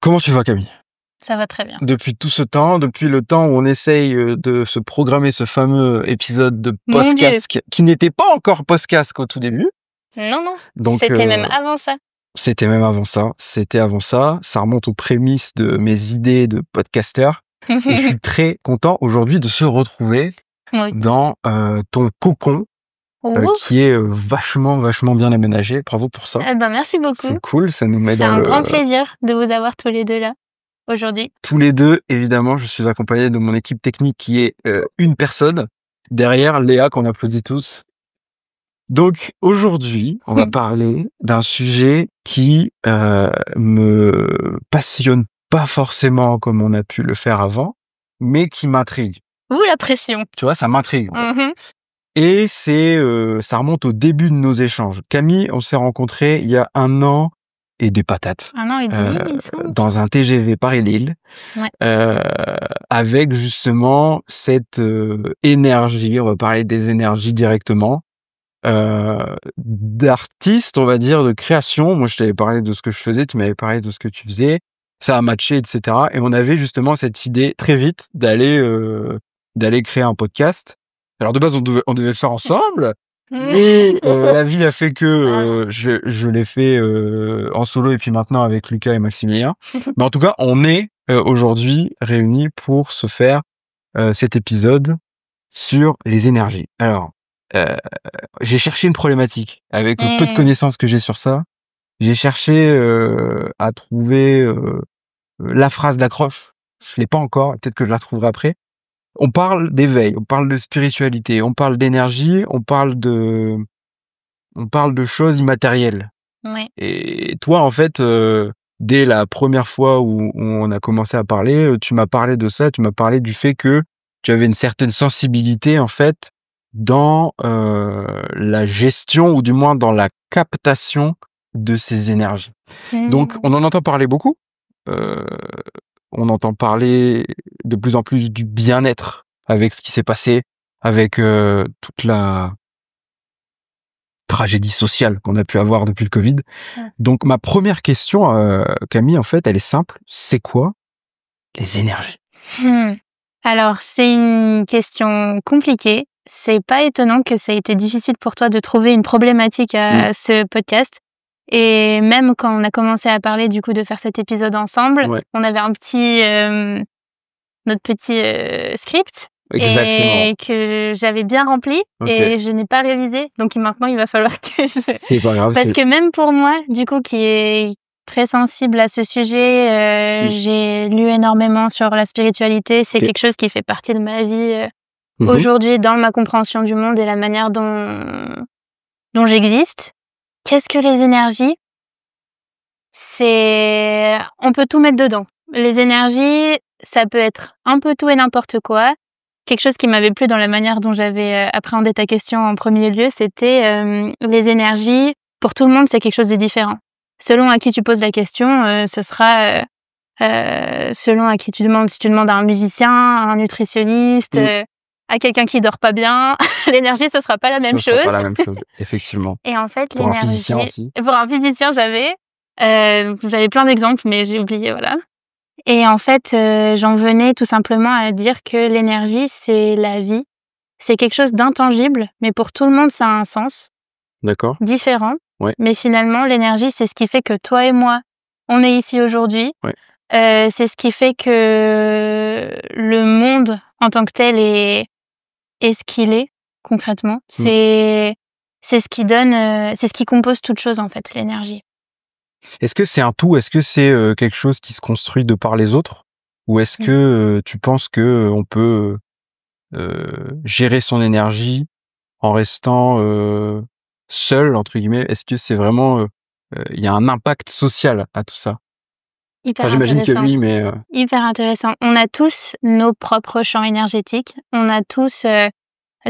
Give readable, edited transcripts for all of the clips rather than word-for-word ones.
Comment tu vas, Camille? Ça va très bien. Depuis tout ce temps, depuis le temps où on essaye de se programmer ce fameux épisode de Mon Dieu. podcast qui n'était pas encore podcast au tout début. Non, non. Donc, C'était même avant ça. C'était même avant ça. C'était avant ça. Ça remonte aux prémices de mes idées de podcasteur. Et je suis très content aujourd'hui de se retrouver Oui. dans ton cocon Ouf. qui est vachement bien aménagé. Bravo pour ça. Eh ben, merci beaucoup. C'est cool, ça nous met C'est dans un grand plaisir de vous avoir tous les deux là, aujourd'hui. tous les deux, évidemment, je suis accompagné de mon équipe technique qui est une personne. Derrière, Léa, qu'on applaudit tous. Donc, aujourd'hui, on va parler d'un sujet qui me passionne pas forcément comme on a pu le faire avant, mais qui m'intrigue. Ouh, la pression. Tu vois, ça m'intrigue. Mhm. Et ça remonte au début de nos échanges. Camille, on s'est rencontrés il y a 1 an et des patates. 1 an et demi, il me semble. Dans un TGV Paris-Lille, Ouais. avec justement cette énergie, on va parler des énergies directement, d'artiste, on va dire, de création. Moi, je t'avais parlé de ce que je faisais, tu m'avais parlé de ce que tu faisais, ça a matché, etc. Et on avait justement cette idée très vite d'aller créer un podcast. Alors de base, on devait le faire ensemble. Mais la vie a fait que je l'ai fait en solo et puis maintenant avec Lucas et Maximilien. Mais en tout cas, on est aujourd'hui réunis pour se faire cet épisode sur les énergies. Alors, j'ai cherché une problématique avec le peu de connaissances que j'ai sur ça. J'ai cherché à trouver la phrase d'accroche. Je l'ai pas encore, peut-être que je la trouverai après. On parle d'éveil, on parle de spiritualité, on parle d'énergie, on parle de choses immatérielles. Ouais. Et toi, en fait, dès la première fois où on a commencé à parler, tu m'as parlé de ça, tu m'as parlé du fait que tu avais une certaine sensibilité, en fait, dans la gestion ou du moins dans la captation de ces énergies. Donc, on en entend parler beaucoup. On entend parler de plus en plus du bien-être avec ce qui s'est passé, avec toute la tragédie sociale qu'on a pu avoir depuis le Covid. Ouais. Donc ma première question, Camille, en fait, elle est simple. C'est quoi les énergies? Alors, c'est une question compliquée. C'est pas étonnant que ça ait été difficile pour toi de trouver une problématique à ce podcast. Et même quand on a commencé à parler du coup de faire cet épisode ensemble, Ouais. on avait un petit notre petit script Exactement. et que j'avais bien rempli et je n'ai pas révisé. Donc maintenant il va falloir que je C'est pas grave. parce que même pour moi, du coup, qui est très sensible à ce sujet, j'ai lu énormément sur la spiritualité. C'est quelque chose qui fait partie de ma vie aujourd'hui dans ma compréhension du monde et la manière dont j'existe. Qu'est-ce que les énergies? On peut tout mettre dedans. Les énergies, ça peut être un peu tout et n'importe quoi. Quelque chose qui m'avait plu dans la manière dont j'avais appréhendé ta question en premier lieu, c'était les énergies. Pour tout le monde, c'est quelque chose de différent. Selon à qui tu poses la question, ce sera selon à qui tu demandes. Si tu demandes à un musicien, à un nutritionniste, à quelqu'un qui dort pas bien, l'énergie, ce sera pas la même chose. Pas la même chose, effectivement. Et en fait, Pour un l'énergie. physicien aussi. Pour un physicien, j'avais plein d'exemples, mais j'ai oublié, voilà. Et en fait, j'en venais tout simplement à dire que l'énergie, c'est la vie. C'est quelque chose d'intangible, mais pour tout le monde, ça a un sens. D'accord. Différent. Ouais. Mais finalement, l'énergie, c'est ce qui fait que toi et moi, on est ici aujourd'hui. Ouais. C'est ce qui fait que le monde en tant que tel est ce qu'il est concrètement. C'est ce qui donne, c'est ce qui compose toute chose en fait, l'énergie. Est-ce que c'est un tout? Est-ce que c'est quelque chose qui se construit de par les autres? Ou est-ce que tu penses que on peut gérer son énergie en restant seul, entre guillemets? Est-ce que c'est vraiment il y a un impact social à tout ça? Hyper J'imagine que intéressant. oui, mais Hyper intéressant. On a tous nos propres champs énergétiques. On a tous une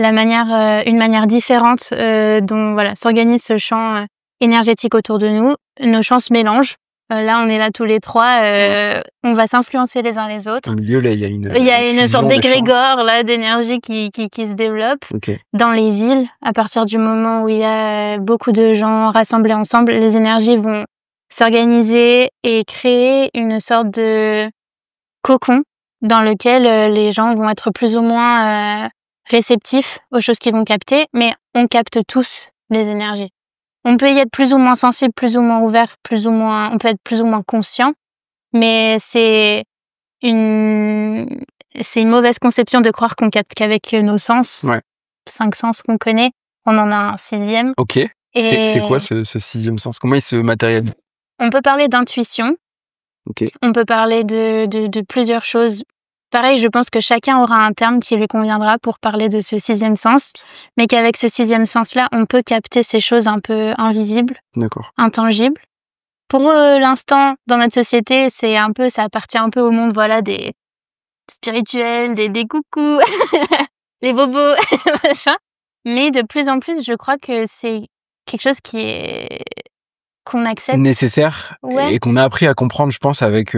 manière différente dont s'organise ce champ énergétique autour de nous. Nos champs se mélangent. Là, on est là tous les trois. On va s'influencer les uns les autres. au milieu, là, il y a une fusion sorte des champs. d'égrégore là d'énergie qui se développe. Dans les villes. À partir du moment où il y a beaucoup de gens rassemblés ensemble, les énergies vont s'organiser et créer une sorte de cocon dans lequel les gens vont être plus ou moins réceptifs aux choses qu'ils vont capter, mais on capte tous les énergies. On peut y être plus ou moins sensible, plus ou moins ouvert, on peut être plus ou moins conscient, mais c'est une mauvaise conception de croire qu'on capte qu'avec nos sens, 5 sens qu'on connaît, on en a un 6e. Ok. C'est quoi ce 6e sens? Comment il se matérialise? On peut parler d'intuition. Ok. On peut parler de plusieurs choses. Pareil, je pense que chacun aura un terme qui lui conviendra pour parler de ce 6e sens, mais qu'avec ce 6e sens-là, on peut capter ces choses un peu invisibles, intangibles. Pour l'instant, dans notre société, ça appartient un peu au monde, des spirituels, des coucous, les bobos, machin. Mais de plus en plus, je crois que c'est quelque chose qu'on accepte. Nécessaire et qu'on a appris à comprendre, je pense, avec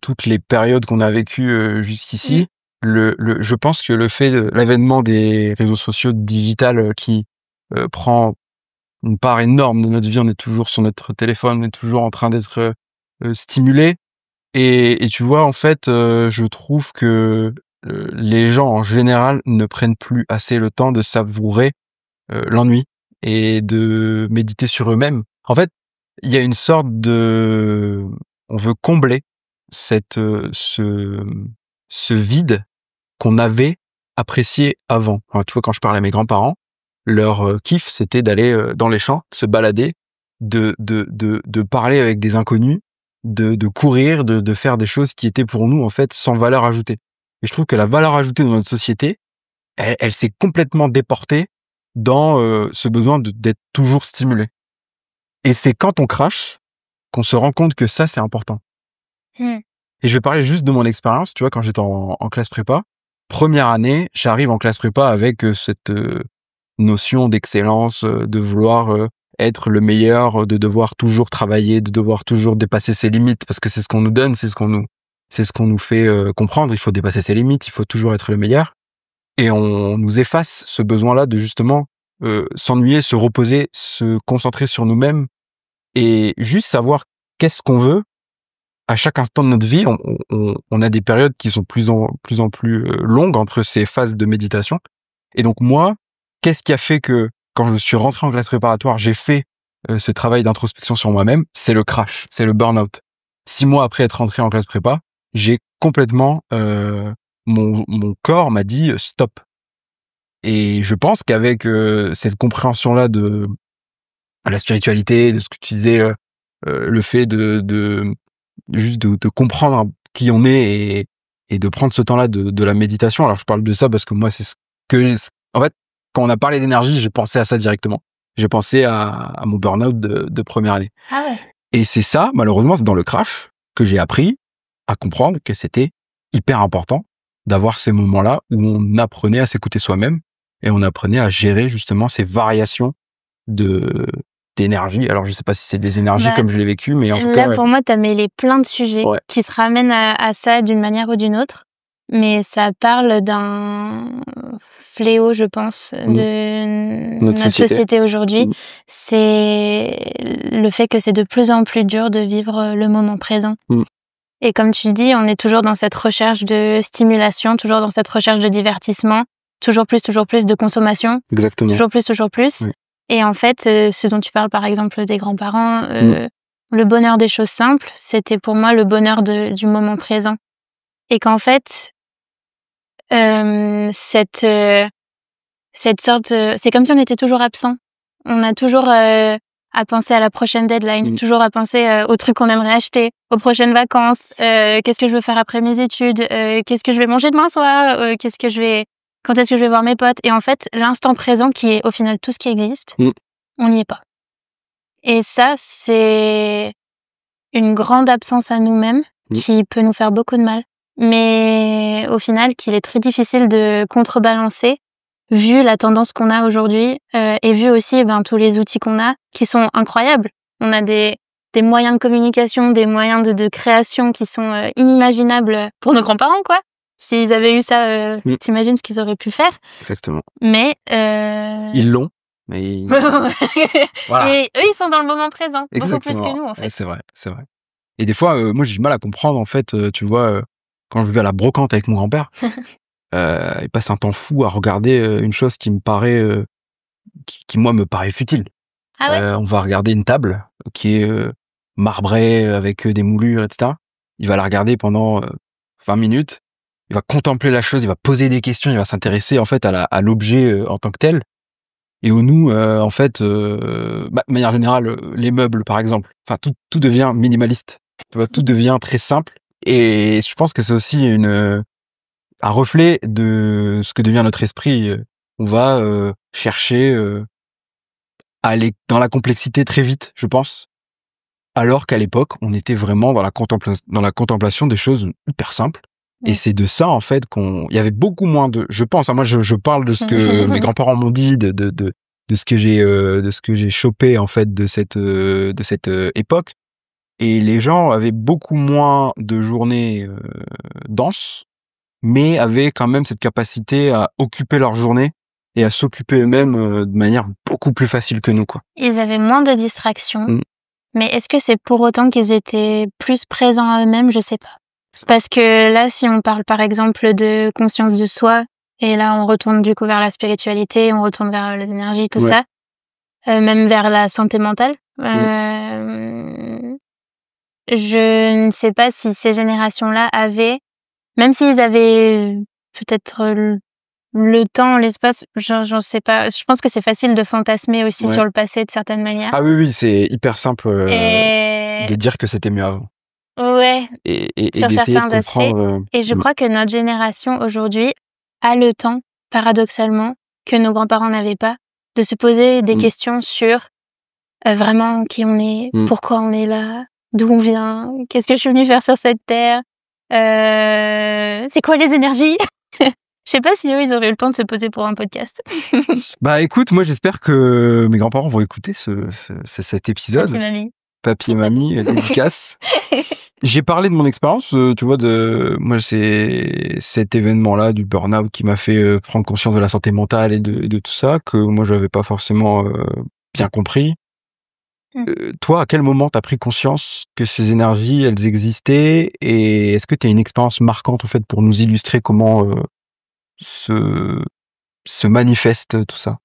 toutes les périodes qu'on a vécues jusqu'ici. Je pense que le fait de l'avènement des réseaux sociaux digital qui prend une part énorme de notre vie, on est toujours sur notre téléphone, on est toujours en train d'être stimulé. Et tu vois, en fait, je trouve que les gens en général ne prennent plus assez le temps de savourer l'ennui et de méditer sur eux-mêmes. En fait, il y a une sorte on veut combler ce vide qu'on avait apprécié avant. Alors, tu vois, quand je parlais à mes grands-parents, leur kiff, c'était d'aller dans les champs, se balader, de parler avec des inconnus, de courir, de faire des choses qui étaient pour nous, en fait, sans valeur ajoutée. Et je trouve que la valeur ajoutée dans notre société, elle s'est complètement déportée dans ce besoin d'être toujours stimulé. Et c'est quand on crache qu'on se rend compte que ça, c'est important. Et je vais parler juste de mon expérience. Tu vois, quand j'étais en classe prépa, première année, j'arrive en classe prépa avec cette notion d'excellence, de vouloir être le meilleur, de devoir toujours travailler, de devoir toujours dépasser ses limites, parce que c'est ce qu'on nous donne, c'est ce qu'on nous fait comprendre. Il faut dépasser ses limites, il faut toujours être le meilleur. Et on nous efface ce besoin-là de justement s'ennuyer, se reposer, se concentrer sur nous-mêmes et juste savoir qu'est-ce qu'on veut à chaque instant de notre vie. On a des périodes qui sont plus en plus longues entre ces phases de méditation. Et donc moi, qu'est-ce qui a fait que quand je suis rentré en classe préparatoire, j'ai fait ce travail d'introspection sur moi-même? C'est le crash, c'est le burn-out. 6 mois après être rentré en classe prépa, j'ai complètement mon corps m'a dit stop. Et je pense qu'avec cette compréhension-là de la spiritualité, de ce que tu disais, le fait de comprendre qui on est et de prendre ce temps-là de la méditation. Alors je parle de ça parce que moi c'est en fait, quand on a parlé d'énergie, j'ai pensé à ça directement. J'ai pensé à mon burn-out de première année. Ah ouais. Et c'est ça, malheureusement, c'est dans le crash que j'ai appris à comprendre que c'était hyper important d'avoir ces moments-là où on apprenait à s'écouter soi-même et on apprenait à gérer justement ces variations d'énergie. Alors je sais pas si c'est des énergies comme je l'ai vécu, mais en tout cas... Là, pour moi, t'as mêlé plein de sujets qui se ramènent à ça d'une manière ou d'une autre, mais ça parle d'un fléau, je pense, de notre société aujourd'hui. C'est le fait que c'est de plus en plus dur de vivre le moment présent. Et comme tu le dis, on est toujours dans cette recherche de stimulation, toujours dans cette recherche de divertissement, toujours plus de consommation. Exactement. Toujours plus. Oui. Et en fait, ce dont tu parles, par exemple, des grands-parents, le bonheur des choses simples, c'était pour moi le bonheur du moment présent. Et qu'en fait, cette sorte, c'est comme si on était toujours absent. On a toujours à penser à la prochaine deadline, toujours à penser aux trucs qu'on aimerait acheter, aux prochaines vacances, qu'est-ce que je veux faire après mes études, qu'est-ce que je vais manger demain soir, quand est-ce que je vais voir mes potes. Et en fait, l'instant présent, qui est au final tout ce qui existe, on n'y est pas. Et ça, c'est une grande absence à nous-mêmes qui peut nous faire beaucoup de mal. Mais au final, qu'il est très difficile de contrebalancer vu la tendance qu'on a aujourd'hui et vu aussi tous les outils qu'on a qui sont incroyables. On a des moyens de communication, des moyens de création qui sont inimaginables pour nos grands-parents, quoi. S'ils avaient eu ça, t'imagines ce qu'ils auraient pu faire. Exactement. Mais ils l'ont. Mais voilà. Et eux, ils sont dans le moment présent, beaucoup plus que Exactement. nous, en Ouais, fait. c'est vrai, c'est vrai. Et des fois, moi, j'ai du mal à comprendre, en fait, tu vois, quand je vais à la brocante avec mon grand-père, il passe un temps fou à regarder, une chose qui me paraît, qui moi, me paraît futile. Ah ouais? On va regarder une table qui est, marbrée, avec, des moulures et cetera. Il va la regarder pendant, 20 minutes. Il va contempler la chose, il va poser des questions, il va s'intéresser, en fait, à l'objet, en tant que tel. Et où nous, en fait, de manière générale, les meubles, par exemple, enfin, tout devient minimaliste. Tu vois? Tout devient très simple et je pense que c'est aussi un reflet de ce que devient notre esprit. On va, chercher, à aller dans la complexité très vite, je pense. Alors qu'à l'époque, on était vraiment dans la contemplation des choses hyper simples. Et Mmh. c'est de ça, en fait, il y avait beaucoup moins je pense, hein, moi, je parle de ce que mes grands-parents m'ont dit, de ce que j'ai chopé, en fait, de cette époque. Et les gens avaient beaucoup moins de journées, denses, mais avaient quand même cette capacité à occuper leur journée et à s'occuper eux-mêmes, de manière beaucoup plus facile que nous, quoi. Ils avaient moins de distractions, Mmh. mais est-ce que c'est pour autant qu'ils étaient plus présents à eux-mêmes? Je sais pas. Parce que là, si on parle par exemple de conscience de soi, et là on retourne du coup vers la spiritualité, on retourne vers les énergies, tout Ouais. ça, même vers la santé mentale. Je ne sais pas si ces générations-là avaient, même s'ils avaient peut-être le temps, l'espace, j'en sais pas. Je pense que c'est facile de fantasmer aussi Ouais. sur le passé de certaines manières. Ah oui, oui, c'est hyper simple, Et de dire que c'était mieux avant ouais, et sur d'essayer de certains aspects. comprendre, Et je crois que notre génération aujourd'hui a le temps, paradoxalement, que nos grands-parents n'avaient pas, de se poser des mmh, questions sur vraiment qui on est, mmh. pourquoi on est là, d'où on vient, qu'est-ce que je suis venue faire sur cette terre, c'est quoi les énergies? Je sais pas si eux, ils auraient eu le temps de se poser pour un podcast. Bah, écoute, moi, j'espère que mes grands-parents vont écouter cet Papy, épisode. mamie. Papi et mamie, dédicace. J'ai parlé de mon expérience, tu vois, moi, c'est cet événement-là du burn-out qui m'a fait, prendre conscience de la santé mentale et de tout ça, que moi, j'avais pas forcément, bien compris. Mmh. Toi, à quel moment t'as pris conscience que ces énergies, elles existaient? Et est-ce que tu as une expérience marquante, en fait, pour nous illustrer comment, se se manifeste tout ça?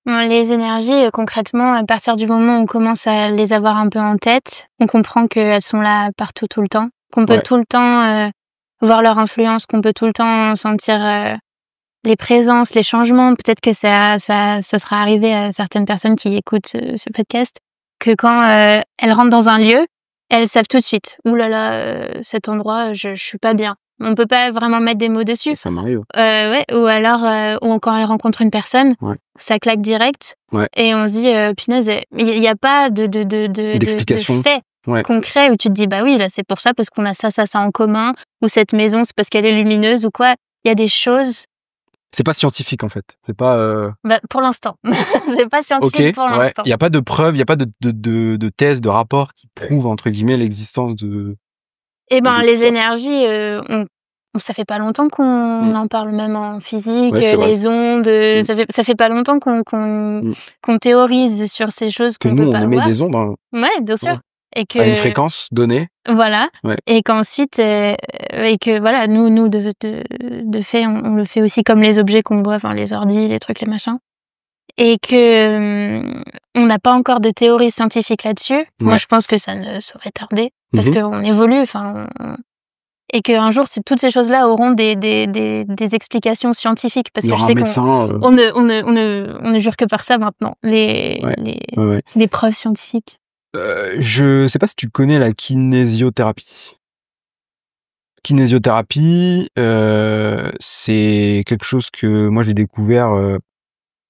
Les énergies, concrètement, à partir du moment où on commence à les avoir un peu en tête, on comprend qu'elles sont là partout, tout le temps, qu'on peut Ouais. tout le temps, voir leur influence, qu'on peut tout le temps sentir, les présences, les changements. Peut-être que ça sera arrivé à certaines personnes qui écoutent ce podcast, que quand, elles rentrent dans un lieu, elles savent tout de suite: «Ouh là là, cet endroit, je suis pas bien». On peut pas vraiment mettre des mots dessus. Ça m'arrive. Ouais, ou alors, ou quand elles rencontrent une personne, Ouais. ça claque direct Ouais. et on se dit: «Punaise», il y a pas de D'explication. fait Ouais. concret où tu te dis: «Bah oui, là, c'est pour ça parce qu'on a ça, ça, ça en commun» ou «Cette maison, c'est parce qu'elle est lumineuse» ou quoi. Il y a des choses. C'est pas scientifique, en fait. C'est pas, Bah, pour l'instant. C'est pas OK, scientifique pour ouais. l'instant. Il y a pas de preuves, il y a pas de thèse, de rapport qui prouve, entre guillemets, «l'existence» Et ben, de tout les ça. énergies, ça fait pas longtemps qu'on Mmh. en parle, même en physique, Ouais, c'est vrai. les ondes, Mmh. ça fait pas longtemps Mmh. qu'on théorise sur ces choses Que qu'on nous, peut on pas émet voir. des ondes, hein, Ouais, bien ouais, sûr. Et à une que fréquence donnée. voilà, Ouais. et qu'ensuite, et que voilà, nous de fait, on le fait aussi comme les objets qu'on voit, enfin les ordis, les trucs, les machins. Et que, on n'a pas encore de théorie scientifique là-dessus. Moi, Ouais. je pense que ça ne saurait tarder parce Mmh. qu'on évolue, enfin, et qu'un jour, toutes ces choses-là auront des explications scientifiques, parce Il y que je aura un sais qu'on médecin, on ne jure que par ça maintenant, ouais. Ouais, ouais. les preuves scientifiques. Je sais pas si tu connais la kinésiothérapie? Kinésiothérapie, c'est quelque chose que moi j'ai découvert,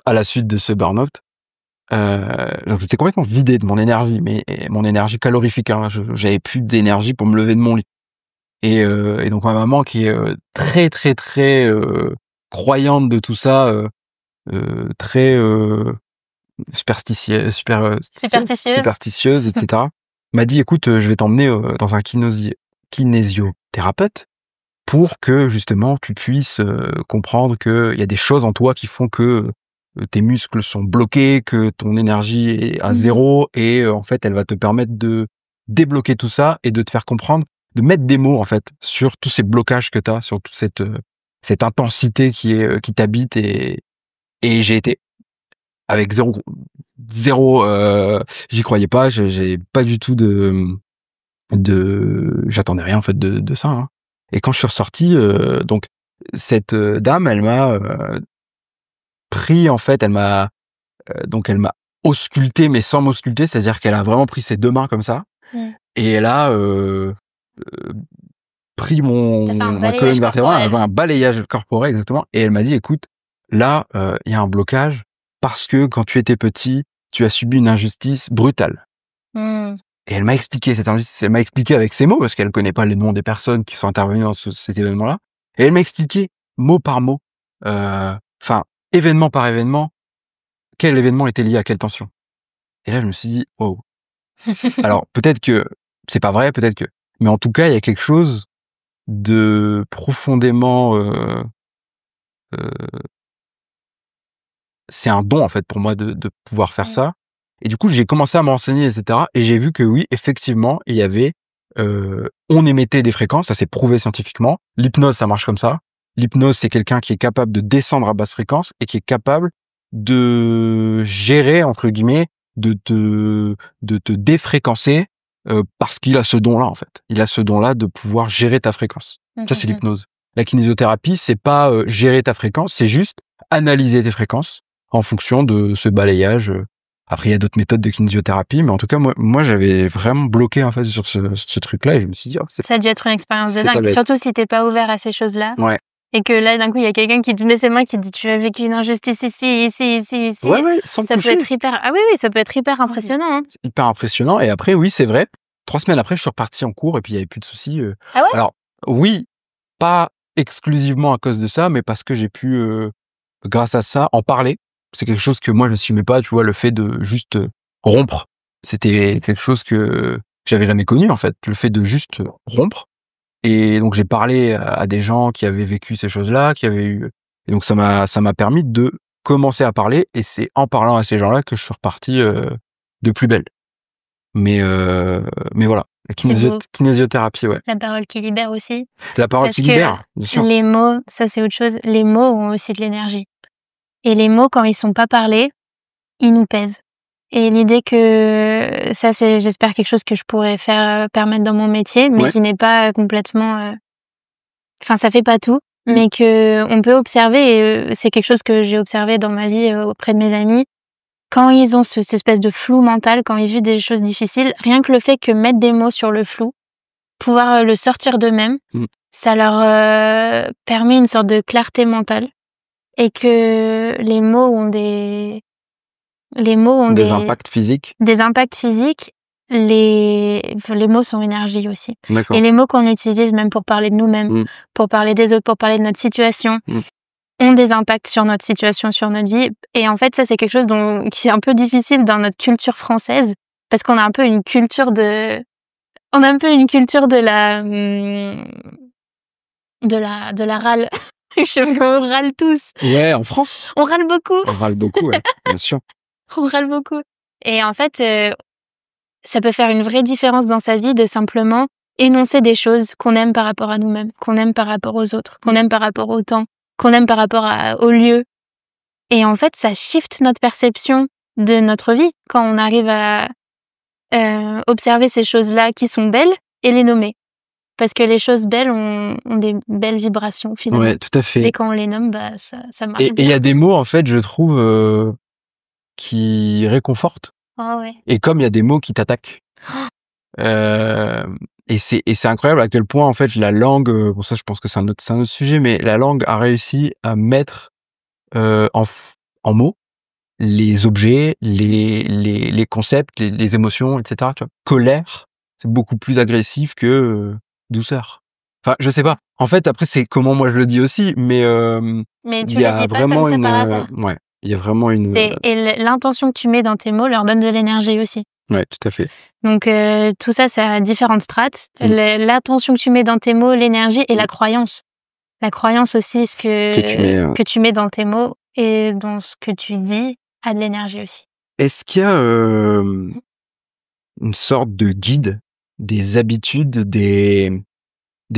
à la suite de ce burn-out. Donc j'étais complètement vidé de mon énergie, mais mon énergie calorifique, hein. J'avais plus d'énergie pour me lever de mon lit et donc ma maman qui est, très, très, très, croyante de tout ça, très, Superstitieuse. superstitieuse et cetera, m'a dit: «Écoute, je vais t'emmener, dans un kinésiothérapeute pour que justement tu puisses, comprendre qu'il y a des choses en toi qui font que tes muscles sont bloqués, que ton énergie est à zéro, et en fait, elle va te permettre de débloquer tout ça et de te faire comprendre, de mettre des mots en fait sur tous ces blocages que tu as, sur toute cette intensité qui t'habite, et j'ai été avec zéro j'y croyais pas, j'ai pas du tout j'attendais rien en fait de ça, hein. Et quand je suis ressorti, donc cette dame, elle m'a pris en fait, elle m'a ausculté mais sans m'ausculter, c'est-à-dire qu'elle a vraiment pris ses deux mains comme ça, et elle a pris ma colonne vertébrale, elle avait un balayage corporel exactement, et elle m'a dit écoute, là il y a un blocage parce que quand tu étais petit, tu as subi une injustice brutale. Et elle m'a expliqué cette injustice, elle m'a expliqué avec ses mots, parce qu'elle connaît pas les noms des personnes qui sont intervenues dans cet événement-là. Et elle m'a expliqué mot par mot, événement par événement, quel événement était lié à quelle tension. Et là, je me suis dit, wow. Alors, peut-être que c'est pas vrai, peut-être que, mais en tout cas, il y a quelque chose de profondément, c'est un don, en fait, pour moi de pouvoir faire ça. Et du coup, j'ai commencé à me renseigner, etc. Et j'ai vu que oui, effectivement, il y avait, on émettait des fréquences, ça s'est prouvé scientifiquement. L'hypnose, ça marche comme ça. L'hypnose, c'est quelqu'un qui est capable de descendre à basse fréquence et qui est capable de gérer, entre guillemets, de te défréquencer, parce qu'il a ce don-là, en fait. Il a ce don-là de pouvoir gérer ta fréquence. Ça, c'est l'hypnose. La kinésiothérapie, c'est pas gérer ta fréquence, c'est juste analyser tes fréquences en fonction de ce balayage. Après, il y a d'autres méthodes de kinésiothérapie, mais en tout cas, moi, j'avais vraiment bloqué en fait sur ce truc-là, et je me suis dit, oh, ça a dû être une expérience de dingue, surtout si t'es pas ouvert à ces choses-là. Ouais. Et que là, d'un coup, il y a quelqu'un qui te met ses mains, qui te dit, tu as vécu une injustice ici. Ouais, sans ça toucher. peut être hyper, ça peut être hyper impressionnant. Hein. C'est hyper impressionnant. Et après, oui, c'est vrai. 3 semaines après, je suis reparti en cours et puis il y avait plus de soucis. Ah ouais? Alors, oui, pas exclusivement à cause de ça, mais parce que j'ai pu, grâce à ça, en parler. C'est quelque chose que moi, je n'assumais pas, tu vois, le fait de juste rompre. C'était quelque chose que j'avais jamais connu, en fait, le fait de juste rompre. Et donc, j'ai parlé à des gens qui avaient vécu ces choses-là, qui avaient eu, et donc ça m'a permis de commencer à parler, et c'est en parlant à ces gens-là que je suis reparti de plus belle. Mais voilà, la kinésiothérapie, ouais. La parole qui libère aussi. La parole qui libère, bien sûr. Les mots, ça c'est autre chose. Les mots ont aussi de l'énergie. Et les mots, quand ils sont pas parlés, ils nous pèsent. Et l'idée que ça, c'est, j'espère, quelque chose que je pourrais permettre dans mon métier, mais qui n'est pas complètement, ça fait pas tout, mais que on peut observer, et c'est quelque chose que j'ai observé dans ma vie auprès de mes amis. Quand ils ont cette espèce de flou mental, quand ils vivent des choses difficiles, rien que le fait que mettre des mots sur le flou, pouvoir le sortir d'eux-mêmes, ça leur permet une sorte de clarté mentale, et que les mots ont des impacts physiques. Des impacts physiques. Les mots sont énergie aussi. D'accord. Et les mots qu'on utilise même pour parler de nous-mêmes, pour parler des autres, pour parler de notre situation, ont des impacts sur notre situation, sur notre vie. Et en fait, ça, c'est quelque chose qui est un peu difficile dans notre culture française, parce qu'on a un peu une culture de la râle. Je sais pas comment on râle tous. Ouais, en France. On râle beaucoup. On râle beaucoup, ouais, bien sûr. On râle beaucoup. Et en fait, ça peut faire une vraie différence dans sa vie de simplement énoncer des choses qu'on aime par rapport à nous-mêmes, qu'on aime par rapport aux autres, qu'on aime par rapport au temps, qu'on aime par rapport au lieu. Et en fait, ça shift notre perception de notre vie quand on arrive à observer ces choses-là qui sont belles et les nommer. Parce que les choses belles ont des belles vibrations, finalement. Ouais, tout à fait. Et quand on les nomme, ça marche bien. Et il y a des mots, en fait, je trouve, qui réconfortent. Oh ouais. Et comme il y a des mots qui t'attaquent. Et c'est incroyable à quel point, en fait, la langue, bon, ça, je pense que c'est un autre sujet, mais la langue a réussi à mettre en mots les objets, les concepts, les émotions, etc. Tu vois, colère, c'est beaucoup plus agressif que douceur. Enfin, je sais pas. En fait, après, c'est comment moi je le dis aussi, mais tu le dis pas comme ça par hasard. Ouais, il y a vraiment une. Et l'intention que tu mets dans tes mots leur donne de l'énergie aussi. Ouais, tout à fait. Donc tout ça, ça a différentes strates. L'attention que tu mets dans tes mots, l'énergie et la croyance. La croyance aussi, ce que tu mets dans tes mots et dans ce que tu dis a de l'énergie aussi. Est-ce qu'il y a une sorte de guide, des habitudes, des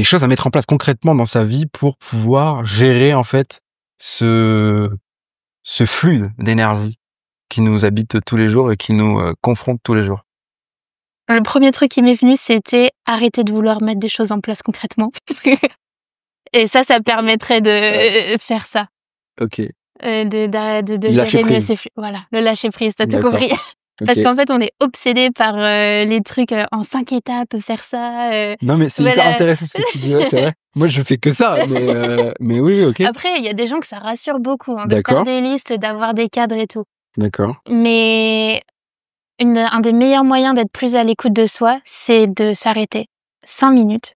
choses à mettre en place concrètement dans sa vie pour pouvoir gérer en fait ce flux d'énergie qui nous habite tous les jours et qui nous confronte tous les jours? Le premier truc qui m'est venu, c'était arrêter de vouloir mettre des choses en place concrètement. Et ça permettrait de faire ça. Ok. De Lâcher gérer mieux prise. ses flux. Voilà, le lâcher prise, t'as tout D'accord. compris. Parce Ok. qu'en fait, on est obsédé par les trucs en 5 étapes, faire ça. Non mais c'est hyper voilà. intéressant ce que tu dis, ouais, c'est vrai. Moi je fais que ça, mais oui, ok. Après, il y a des gens que ça rassure beaucoup, de faire D'accord. des listes, d'avoir des cadres et tout. D'accord. Mais un des meilleurs moyens d'être plus à l'écoute de soi, c'est de s'arrêter 5 minutes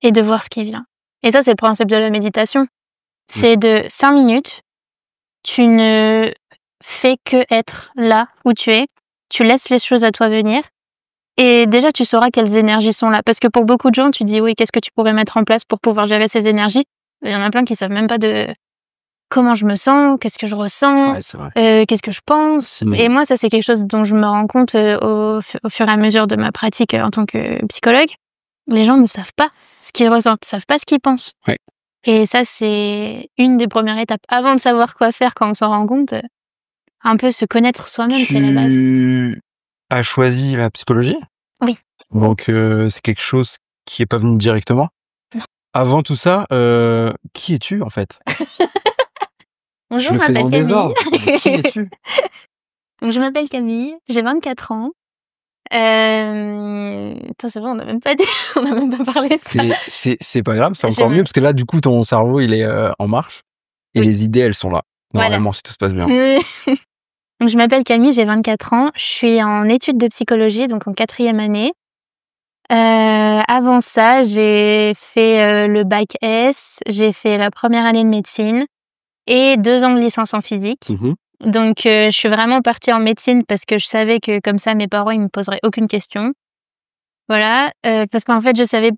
et de voir ce qui vient. Et ça, c'est le principe de la méditation. C'est de 5 minutes, tu ne fais que être là où tu es, tu laisses les choses à toi venir, et déjà tu sauras quelles énergies sont là. Parce que pour beaucoup de gens, tu dis oui, qu'est-ce que tu pourrais mettre en place pour pouvoir gérer ces énergies? Il y en a plein qui savent même pas de comment je me sens, qu'est-ce que je ressens, Ouais, c'est vrai. qu'est-ce que je pense. Mhm. Et moi, ça c'est quelque chose dont je me rends compte au fur et à mesure de ma pratique en tant que psychologue. Les gens ne savent pas ce qu'ils ressentent, ne savent pas ce qu'ils pensent. Ouais. Et ça, c'est une des premières étapes. Avant de savoir quoi faire quand on s'en rend compte, un peu se connaître soi-même, c'est la base. Tu as choisi la psychologie? Oui. Donc c'est quelque chose qui est pas venu directement? Non. Avant tout ça, qui es-tu en fait? Bonjour, Je le je fais dans m'appelle le désordre. Camille. Qui es-tu? Donc, je m'appelle Camille, j'ai 24 ans. Attends, c'est vrai, on n'a même pas dit, on n'a même pas parlé de ça. C'est pas grave, c'est Je encore me- mieux parce que là du coup ton cerveau il est en marche et Oui. les idées elles sont là. Voilà. Normalement si tout se passe bien. Donc, je m'appelle Camille, j'ai 24 ans. Je suis en études de psychologie, donc en 4e année. Avant ça, j'ai fait le bac S, j'ai fait la première année de médecine et 2 ans de licence en physique. Mhm. Donc, je suis vraiment partie en médecine parce que je savais que comme ça, mes parents, ils me poseraient aucune question. Voilà, parce qu'en fait, je savais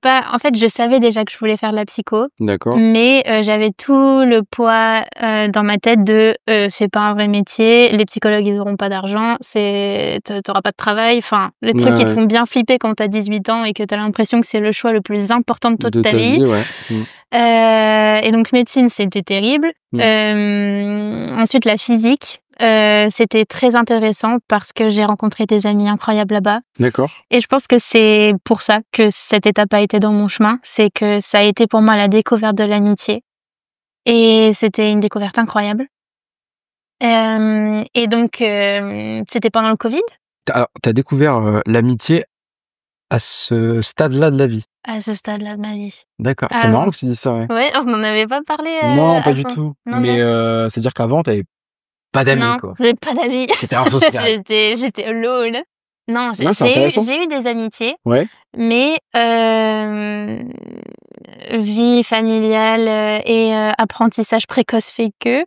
déjà que je voulais faire de la psycho, D'accord. mais j'avais tout le poids dans ma tête de c'est pas un vrai métier, les psychologues ils auront pas d'argent, t'auras pas de travail, enfin les trucs qui te Ouais. font bien flipper quand t'as 18 ans et que t'as l'impression que c'est le choix le plus important de toute De ta ta vie. vie, ouais. Et donc médecine, c'était terrible. Ensuite la physique, c'était très intéressant parce que j'ai rencontré des amis incroyables là-bas. D'accord. Et je pense que c'est pour ça que cette étape a été dans mon chemin, c'est que ça a été pour moi la découverte de l'amitié. Et c'était une découverte incroyable. Et donc, c'était pendant le Covid, Alors t'as découvert l'amitié à ce stade-là de la vie. à ce stade-là de ma vie. D'accord. Ah C'est marrant bon. que tu dis ça, ouais. Ouais, on n'en avait pas parlé Non, pas du avant. tout. Non, Mais non. c'est-à-dire qu'avant t'avais pas d'amis Non, quoi. j'avais pas d'amis. T'étais un social. J'étais alone. Non, Ouais, c'est intéressant. j'ai eu des amitiés, Ouais. mais vie familiale et apprentissage précoce fait que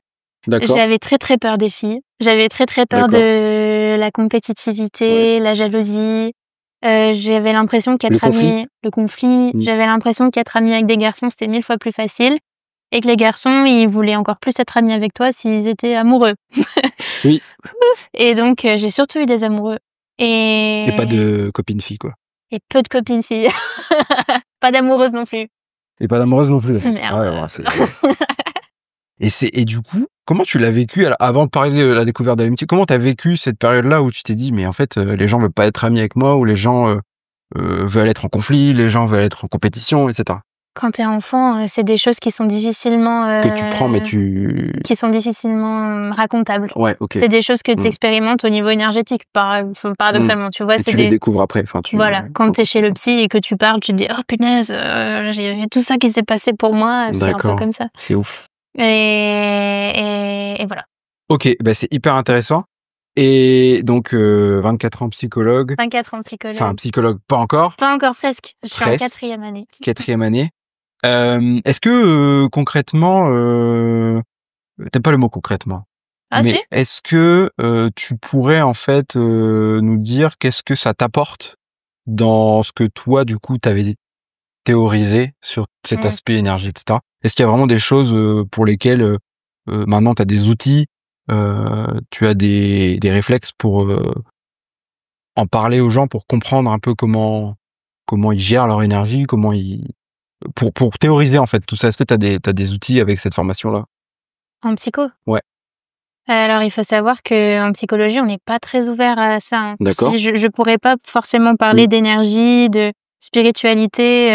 D'accord. j'avais très très peur des filles. J'avais très très peur D'accord. de la compétitivité, la jalousie. J'avais l'impression qu'être Le conflit. amie, le conflit. Mm. J'avais l'impression qu'être amie avec des garçons c'était 1000 fois plus facile et que les garçons ils voulaient encore plus être amis avec toi s'ils étaient amoureux. Oui. Et donc j'ai surtout eu des amoureux Et pas de copine fille quoi. et peu de copines filles. Pas d'amoureuses non plus. Et pas d'amoureuse non plus. Merde. Et du coup, comment tu l'as vécu avant de parler de la découverte de l'amitié? Comment t'as vécu cette période-là où tu t'es dit, mais en fait, les gens veulent pas être amis avec moi, ou les gens veulent être en conflit, les gens veulent être en compétition, etc. Quand t'es enfant, c'est des choses qui sont difficilement Que tu prends, mais qui sont difficilement racontables. Ouais, ok. C'est des choses que tu expérimentes au niveau énergétique, paradoxalement, tu vois. Et C'est tu les découvres après. Enfin, Voilà, quand t'es chez le psy et que tu parles, tu te dis oh punaise, j'ai tout ça qui s'est passé pour moi, c'est un peu D'accord. comme ça. C'est ouf. Et voilà. Ok, bah c'est hyper intéressant. Et donc 24 ans psychologue. 24 ans psychologue. Enfin psychologue, pas encore. Pas encore presque. Je suis en Presque. 4e année. 4e année. Est-ce que concrètement, t'aimes pas le mot concrètement, Ah mais si. est-ce que tu pourrais en fait nous dire qu'est-ce que ça t'apporte dans ce que toi du coup t'avais théorisé sur cet aspect énergie, etc. Est-ce qu'il y a vraiment des choses pour lesquelles maintenant t'as des outils tu as des réflexes pour en parler aux gens, pour comprendre un peu comment ils gèrent leur énergie, pour théoriser en fait tout ça. Est-ce que t'as des outils avec cette formation-là? En psycho? Ouais. Alors, il faut savoir qu'en psychologie, on n'est pas très ouvert à ça, hein. D'accord. Si je pourrais pas forcément parler d'énergie, de spiritualité,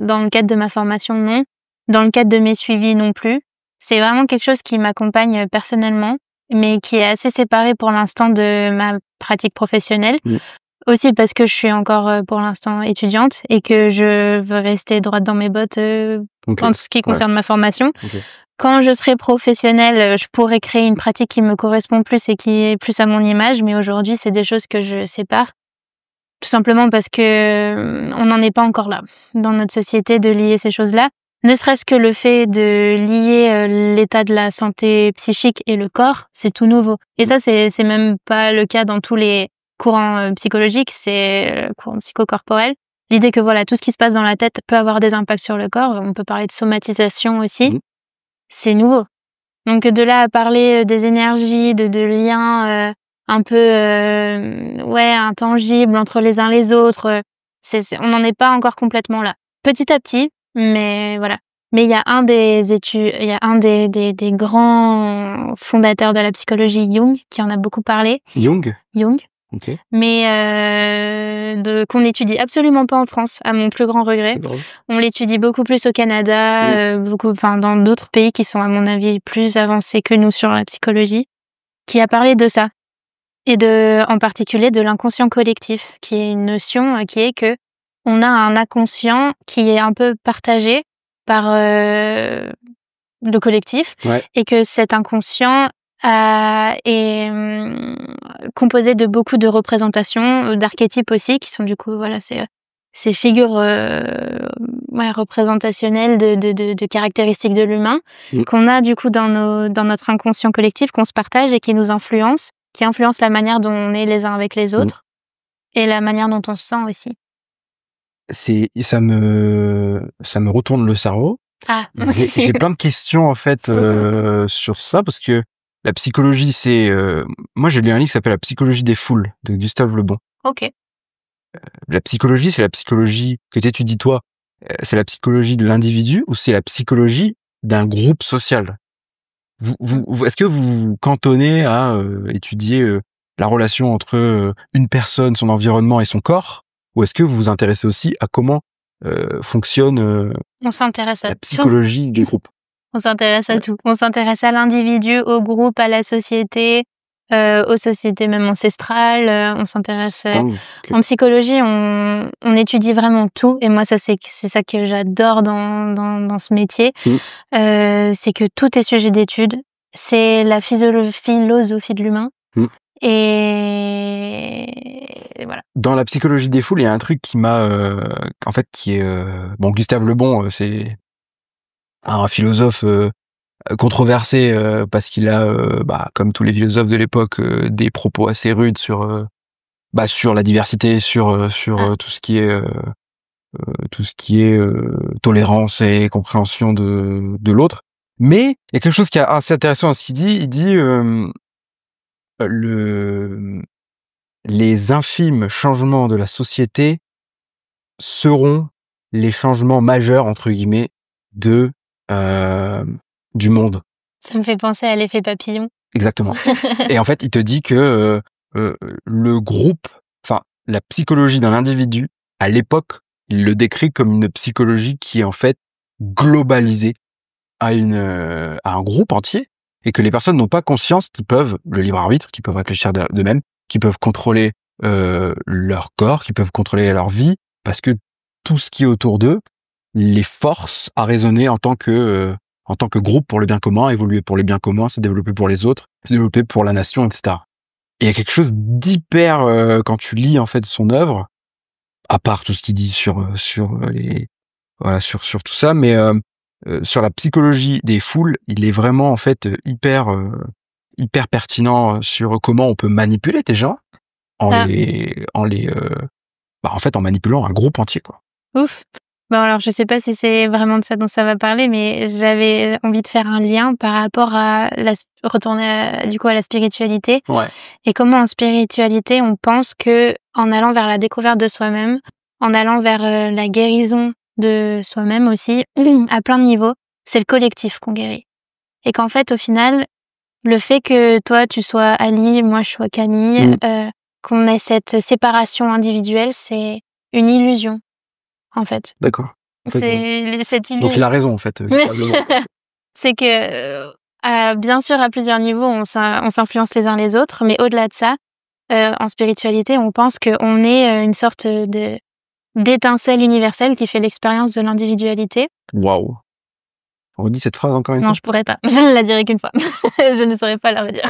dans le cadre de ma formation, non. Dans le cadre de mes suivis, non plus. C'est vraiment quelque chose qui m'accompagne personnellement, mais qui est assez séparé pour l'instant de ma pratique professionnelle. Aussi parce que je suis encore, pour l'instant étudiante et que je veux rester droite dans mes bottes, en ce qui concerne ma formation. Quand je serai professionnelle, je pourrais créer une pratique qui me correspond plus et qui est plus à mon image, mais aujourd'hui, c'est des choses que je sépare. Tout simplement parce que, on n'en est pas encore là, dans notre société, de lier ces choses-là. Ne serait-ce que le fait de lier, l'état de la santé psychique et le corps, c'est tout nouveau. Et ça, c'est même pas le cas dans tous les courants, psychologiques, c'est le courant psychocorporel. L'idée que voilà, tout ce qui se passe dans la tête peut avoir des impacts sur le corps. On peut parler de somatisation aussi. C'est nouveau. Donc de là à parler, des énergies, de liens, un peu, intangibles entre les uns les autres, on n'en est pas encore complètement là. Petit à petit, mais voilà. Mais il y a un des grands fondateurs de la psychologie, Jung, qui en a beaucoup parlé. Jung? OK. Mais qu'on n'étudie absolument pas en France, à mon plus grand regret. C'est drôle. On l'étudie beaucoup plus au Canada, dans d'autres pays qui sont à mon avis plus avancés que nous sur la psychologie, qui a parlé de ça. Et en particulier de l'inconscient collectif, qui est une notion qui est que on a un inconscient qui est un peu partagé par le collectif, et que cet inconscient est composé de beaucoup de représentations, d'archétypes aussi, qui sont du coup ces figures représentationnelles de caractéristiques de l'humain, qu'on a du coup dans notre inconscient collectif, qu'on se partage et qui nous influence, qui influence la manière dont on est les uns avec les autres et la manière dont on se sent aussi. Ça me retourne le cerveau. J'ai plein de questions en fait sur ça, parce que la psychologie, moi j'ai lu un livre qui s'appelle La psychologie des foules de Gustave Le Bon. OK. La psychologie, c'est la psychologie que t'étudies toi. C'est la psychologie de l'individu ou c'est la psychologie d'un groupe social? Est-ce que vous vous cantonnez à étudier la relation entre une personne, son environnement et son corps, ou est-ce que vous vous intéressez aussi à comment fonctionne On s'intéresse à la psychologie des groupes? On s'intéresse à tout. On s'intéresse à l'individu, au groupe, à la société, aux sociétés même ancestrales. On s'intéresse. En psychologie, on étudie vraiment tout. Et moi, ça c'est ça que j'adore dans ce métier. C'est que tout est sujet d'étude. C'est la philosophie de l'humain. Et voilà. Dans la psychologie des foules, il y a un truc qui m'a, qui est Gustave Le Bon, c'est un philosophe controversé parce qu'il a, comme tous les philosophes de l'époque, des propos assez rudes sur la diversité, sur tout ce qui est tolérance et compréhension de l'autre. Mais il y a quelque chose qui est assez intéressant dans ce qu'il dit. Il dit les infimes changements de la société seront les changements majeurs entre guillemets du monde. Ça me fait penser à l'effet papillon. Exactement. Et en fait, il te dit que le groupe, la psychologie d'un individu, à l'époque, il le décrit comme une psychologie qui est en fait globalisée à un groupe entier, et que les personnes n'ont pas conscience qu'ils peuvent, le libre arbitre, qu'ils peuvent réfléchir d'eux-mêmes, qu'ils peuvent contrôler leur corps, qu'ils peuvent contrôler leur vie, parce que tout ce qui est autour d'eux les force à raisonner en tant que groupe pour le bien commun, évoluer pour le bien commun, se développer pour les autres, se développer pour la nation, etc. Et il y a quelque chose d'hyper quand tu lis en fait son œuvre, à part tout ce qu'il dit sur tout ça, mais sur la psychologie des foules, il est vraiment en fait hyper pertinent sur comment on peut manipuler des gens en manipulant un groupe entier, quoi. Ouf. Bon, alors, je sais pas si c'est vraiment de ça dont ça va parler, mais j'avais envie de faire un lien par rapport à retourner du coup à la spiritualité. Ouais. Et comment en spiritualité, on pense que en allant vers la découverte de soi-même, en allant vers la guérison de soi-même aussi, à plein de niveaux, c'est le collectif qu'on guérit. Et qu'en fait, au final, le fait que toi, tu sois Ali, moi, je sois Camille, qu'on ait cette séparation individuelle, c'est une illusion, en fait. D'accord. C'est cette illusion. Donc il a raison en fait. C'est que, bien sûr, à plusieurs niveaux, on s'influence les uns les autres, mais au-delà de ça, en spiritualité, on pense qu'on est une sorte d'étincelle universelle qui fait l'expérience de l'individualité. Waouh. On redit cette phrase encore une fois. Non, je pourrais pas. Je ne la dirai qu'une fois. Je ne saurais pas la redire.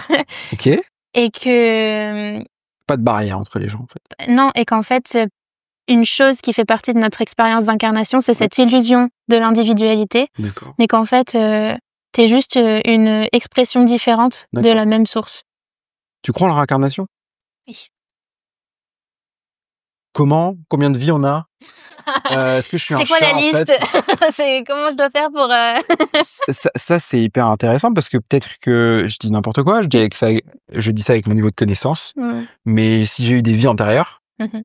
Ok. Et que Pas de barrière entre les gens en fait. non, et qu'en fait, une chose qui fait partie de notre expérience d'incarnation, c'est cette illusion de l'individualité, D'accord. mais qu'en fait, t'es juste une expression différente de la même source. Tu crois en la réincarnation? Oui. Combien de vies on a? Est-ce que je suis un chat? C'est quoi la liste? En fait C'est comment je dois faire pour ça c'est hyper intéressant parce que peut-être que je dis n'importe quoi, je dis ça avec mon niveau de connaissance, mais si j'ai eu des vies antérieures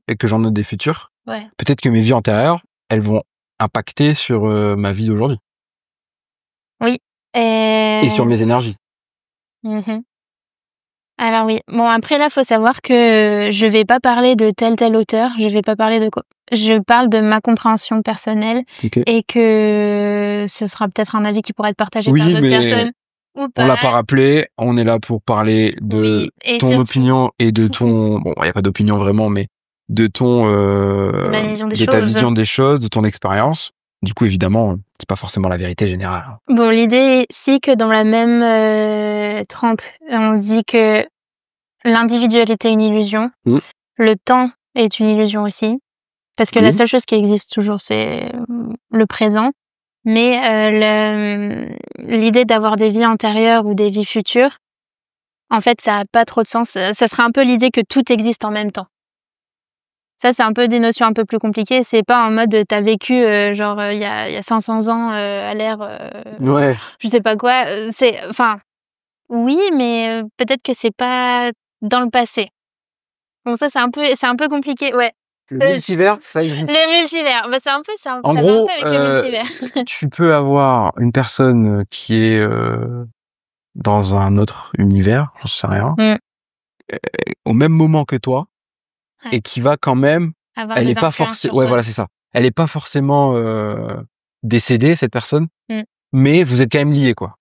et que j'en ai des futures, peut-être que mes vies antérieures, elles vont impacter sur ma vie d'aujourd'hui. Oui. Et sur mes énergies. Alors oui. Bon, après là, faut savoir que je vais pas parler de tel auteur, je vais pas parler de quoi. Je parle de ma compréhension personnelle et que ce sera peut-être un avis qui pourra être partagé par d'autres personnes ou pas. On l'a pas rappelé, on est là pour parler de ton opinion et de ton... Bon, il n'y a pas d'opinion vraiment, mais de ton... ta vision des choses, de ton expérience. Du coup, évidemment, c'est pas forcément la vérité générale. Bon, l'idée, c'est que dans la même trempe, on se dit que l'individualité est une illusion, le temps est une illusion aussi, parce que la seule chose qui existe toujours, c'est le présent. Mais l'idée d'avoir des vies antérieures ou des vies futures, en fait, ça a pas trop de sens. Ça serait un peu l'idée que tout existe en même temps. Ça, c'est un peu des notions un peu plus compliquées. C'est pas en mode t'as vécu genre il y a 500 ans à l'ère je sais pas quoi. Enfin oui, mais peut-être que c'est pas dans le passé. Bon, ça c'est un peu compliqué, ouais. Le multivers, ça existe. Le multivers, bah c'est un peu ça. En ça gros, va un peu avec le multivers. Tu peux avoir une personne qui est dans un autre univers, j'en sais rien, au même moment que toi, et qui va quand même, elle est pas forcément, ouais, voilà, c'est ça. Elle est pas forcément décédée, cette personne, mais vous êtes quand même liés, quoi.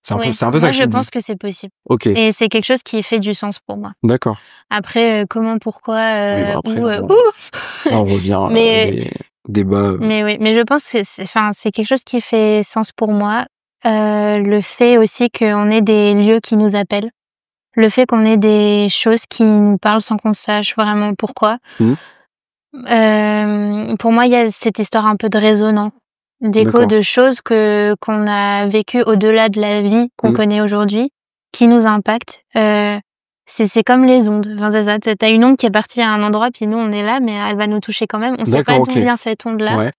C'est un peu ça que je pense que c'est possible. Ok. Et c'est quelque chose qui fait du sens pour moi. D'accord. Après, comment, pourquoi, on revient à des débats. Mais oui, mais je pense que c'est quelque chose qui fait sens pour moi. Le fait aussi qu'on ait des lieux qui nous appellent. Le fait qu'on ait des choses qui nous parlent sans qu'on sache vraiment pourquoi. Pour moi, il y a cette histoire un peu de résonant, d'écho de choses qu'on a vécues au-delà de la vie qu'on connaît aujourd'hui, qui nous impactent. C'est comme les ondes. Enfin, t'as une onde qui est partie à un endroit, puis nous on est là, mais elle va nous toucher quand même. On sait pas d'où vient cette onde-là,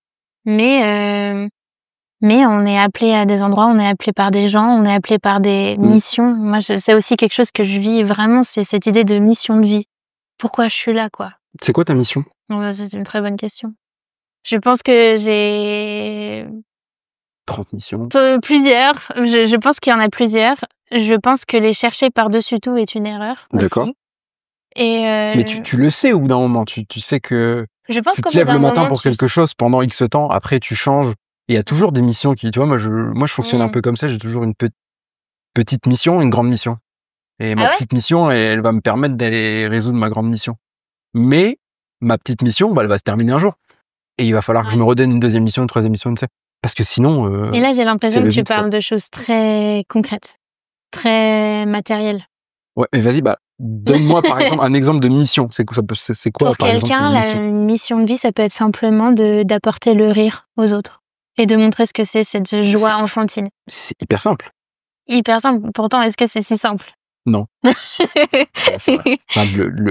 mais on est appelé à des endroits, on est appelé par des gens, on est appelé par des missions. Moi, c'est aussi quelque chose que je vis vraiment, c'est cette idée de mission de vie. Pourquoi je suis là, quoi. C'est quoi ta mission? C'est une très bonne question. Je pense que j'ai 30 missions. Plusieurs. Je pense qu'il y en a plusieurs. Je pense que les chercher par-dessus tout est une erreur. D'accord. Et mais tu le sais au bout d'un moment. Tu sais que je pense tu te lèves le matin pour quelque chose pendant X temps. Après, tu changes. Il y a toujours des missions qui, tu vois, moi, je fonctionne un peu comme ça. J'ai toujours une petite mission, une grande mission. Et ma petite mission, elle va me permettre d'aller résoudre ma grande mission. Mais ma petite mission, elle va se terminer un jour. Et il va falloir que je me redonne une deuxième mission, une troisième mission, tu sais. Parce que sinon... Et là, j'ai l'impression que tu parles de choses très concrètes, très matérielles. Ouais, mais vas-y, donne-moi par exemple un exemple de mission. C'est quoi pour par exemple quelqu'un, la mission de vie, ça peut être simplement d'apporter le rire aux autres et de montrer ce que c'est cette joie enfantine. C'est hyper simple. Hyper simple. Pourtant, est-ce que c'est si simple? Non. Ouais, c'est vrai. Enfin,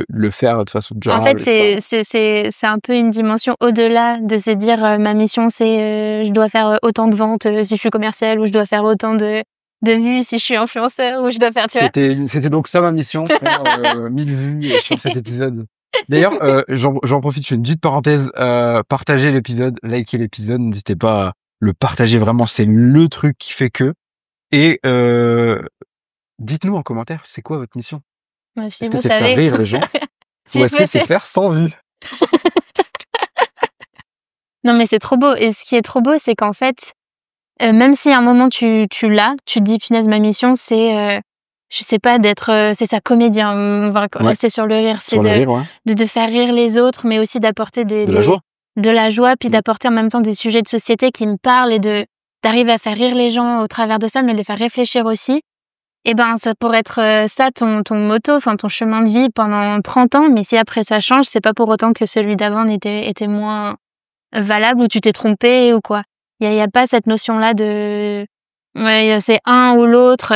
le faire de façon En durable, fait, etc. c'est un peu une dimension au-delà de se dire ma mission, c'est je dois faire autant de ventes si je suis commercial, ou je dois faire autant de vues si je suis influenceur, ou je dois faire, tu vois. C'était donc ça ma mission, faire 1000 vues sur cet épisode. D'ailleurs, j'en profite, je fais une petite parenthèse. Partagez l'épisode, likez l'épisode, n'hésitez pas à le partager, vraiment, c'est le truc qui fait que. Et dites-nous en commentaire, c'est quoi votre mission? Si Est-ce que vous c'est faire savez, rire les gens si ou est-ce vous que c'est savez. faire 100 vues? Non, mais c'est trop beau. Et ce qui est trop beau, c'est qu'en fait, même si à un moment tu l'as, tu te dis punaise, ma mission, c'est je sais pas, d'être c'est ça, comédien. On va Ouais, rester sur le rire, c'est sur le rire, ouais. de faire rire les autres, mais aussi d'apporter De la joie. de la joie, puis Mm. d'apporter en même temps des sujets de société qui me parlent, et d'arriver à faire rire les gens au travers de ça, mais de les faire réfléchir aussi. Et ben, ça pourrait être ça ton motto, enfin ton chemin de vie pendant 30 ans, mais si après ça change, c'est pas pour autant que celui d'avant était moins valable, ou tu t'es trompé ou quoi. Il y a pas cette notion-là de ouais, c'est un ou l'autre.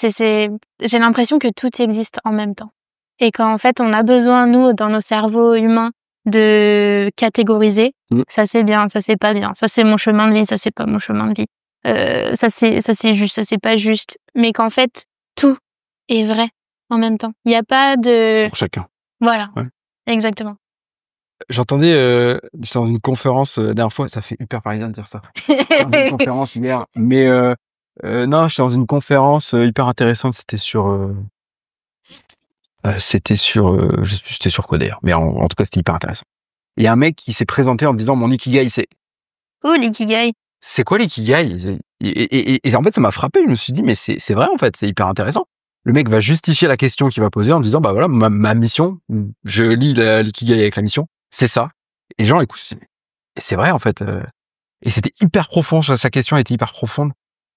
J'ai l'impression que tout existe en même temps. Et qu'en fait, on a besoin, nous, dans nos cerveaux humains, de catégoriser. Mm. Ça c'est bien, ça c'est pas bien. Ça c'est mon chemin de vie, ça c'est pas mon chemin de vie. Ça c'est juste, ça c'est pas juste. Mais qu'en fait, tout est vrai en même temps. Il y a pas de... Pour chacun. Voilà. Ouais. Exactement. J'entendais, j'étais dans une conférence la dernière fois, ça fait hyper parisien de dire ça. Dans une conférence hier, mais non, j'étais dans une conférence hyper intéressante, c'était sur, je sais plus c'était sur quoi d'ailleurs, mais en tout cas c'était hyper intéressant. Il y a un mec qui s'est présenté en disant mon ikigai Oh, l'ikigai. c'est quoi l'ikigai? Et en fait ça m'a frappé, je me suis dit mais c'est vrai en fait, c'est hyper intéressant. Le mec va justifier la question qu'il va poser en disant bah voilà ma mission, je lis l'ikigai avec la mission, c'est ça. Et les gens écoutent, c'est vrai en fait. Et c'était hyper profond, sa question était hyper profonde.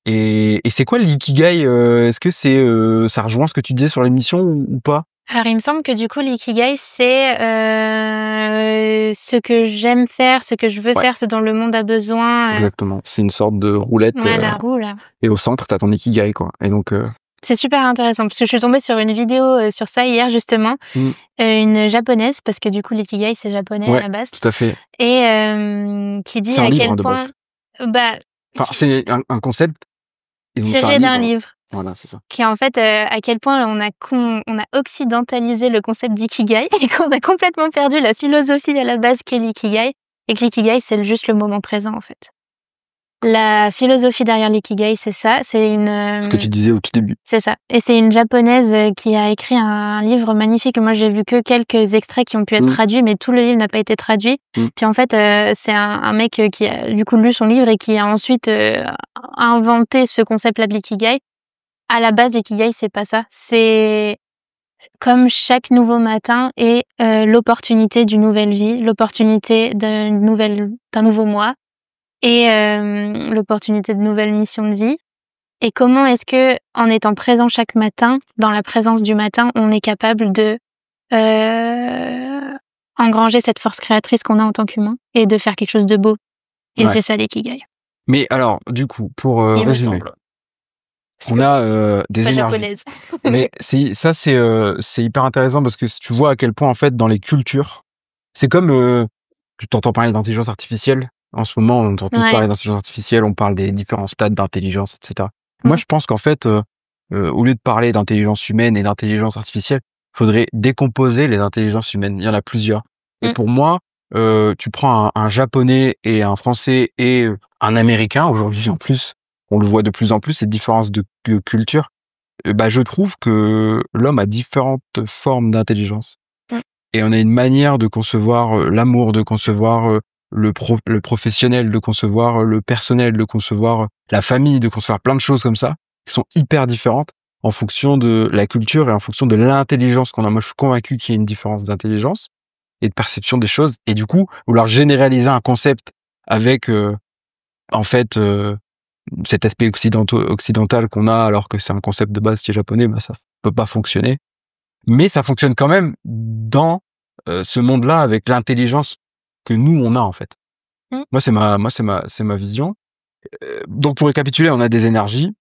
Et c'est quoi l'ikigai? Est-ce que ça rejoint ce que tu disais sur l'émission ou pas? Alors, il me semble que du coup, l'ikigai, c'est ce que j'aime faire, ce que je veux Ouais. faire, ce dont le monde a besoin. Exactement. C'est une sorte de roulette. Ouais, la roue, là. Et au centre, t'as ton ikigai, quoi. Et donc, C'est super intéressant, parce que je suis tombée sur une vidéo sur ça hier, justement. Mm. Une japonaise, parce que du coup, l'ikigai, c'est japonais Ouais, à la base. tout à fait. Et qui dit C'est un à livre, quel de point... base. Bah, Enfin, c'est un concept. Ils ont fait tiré un d'un livre. livre. Voilà, c'est ça. Qui est en fait à quel point on a occidentalisé le concept d'ikigai, et qu'on a complètement perdu la philosophie à la base qu'est l'ikigai, et que l'ikigai, c'est juste le moment présent, en fait. La philosophie derrière l'ikigai, c'est ça. C'est Ce que tu disais au tout début. C'est ça. Et c'est une japonaise qui a écrit un livre magnifique. Moi, j'ai vu que quelques extraits qui ont pu être traduits, mais tout le livre n'a pas été traduit. Puis en fait, c'est un mec qui a du coup lu son livre et qui a ensuite inventé ce concept-là de l'ikigai. À la base, l'ikigai, c'est pas ça. C'est comme chaque nouveau matin est l'opportunité d'une nouvelle vie, l'opportunité d'un nouveau mois, et l'opportunité de nouvelles missions de vie. Et comment est-ce que, en étant présent chaque matin, dans la présence du matin, on est capable de engranger cette force créatrice qu'on a en tant qu'humain et de faire quelque chose de beau. Et c'est ça l'ikigai. Mais alors, du coup, pour résumer, on a des énergies. Japonaise. Mais c'est hyper intéressant parce que tu vois à quel point en fait dans les cultures, c'est comme tu t'entends parler d'intelligence artificielle. En ce moment, on entend tous parler d'intelligence artificielle, on parle des différents stades d'intelligence, etc. Moi, je pense qu'en fait, au lieu de parler d'intelligence humaine et d'intelligence artificielle, faudrait décomposer les intelligences humaines. Il y en a plusieurs. Et pour moi, tu prends un japonais et un français et un américain, aujourd'hui en plus, on le voit de plus en plus, cette différence de culture. Bah, je trouve que l'homme a différentes formes d'intelligence. Et on a une manière de concevoir l'amour, de concevoir le professionnel, de concevoir le personnel, de concevoir la famille, de concevoir plein de choses comme ça, qui sont hyper différentes en fonction de la culture et en fonction de l'intelligence qu'on a. Moi, je suis convaincu qu'il y a une différence d'intelligence et de perception des choses. Et du coup, vouloir généraliser un concept avec, en fait, cet aspect occidental qu'on a, alors que c'est un concept de base qui est japonais, bah, ça peut pas fonctionner. Mais ça fonctionne quand même dans ce monde-là avec l'intelligence que nous on a en fait. Moi c'est ma vision. Donc pour récapituler, on a des énergies.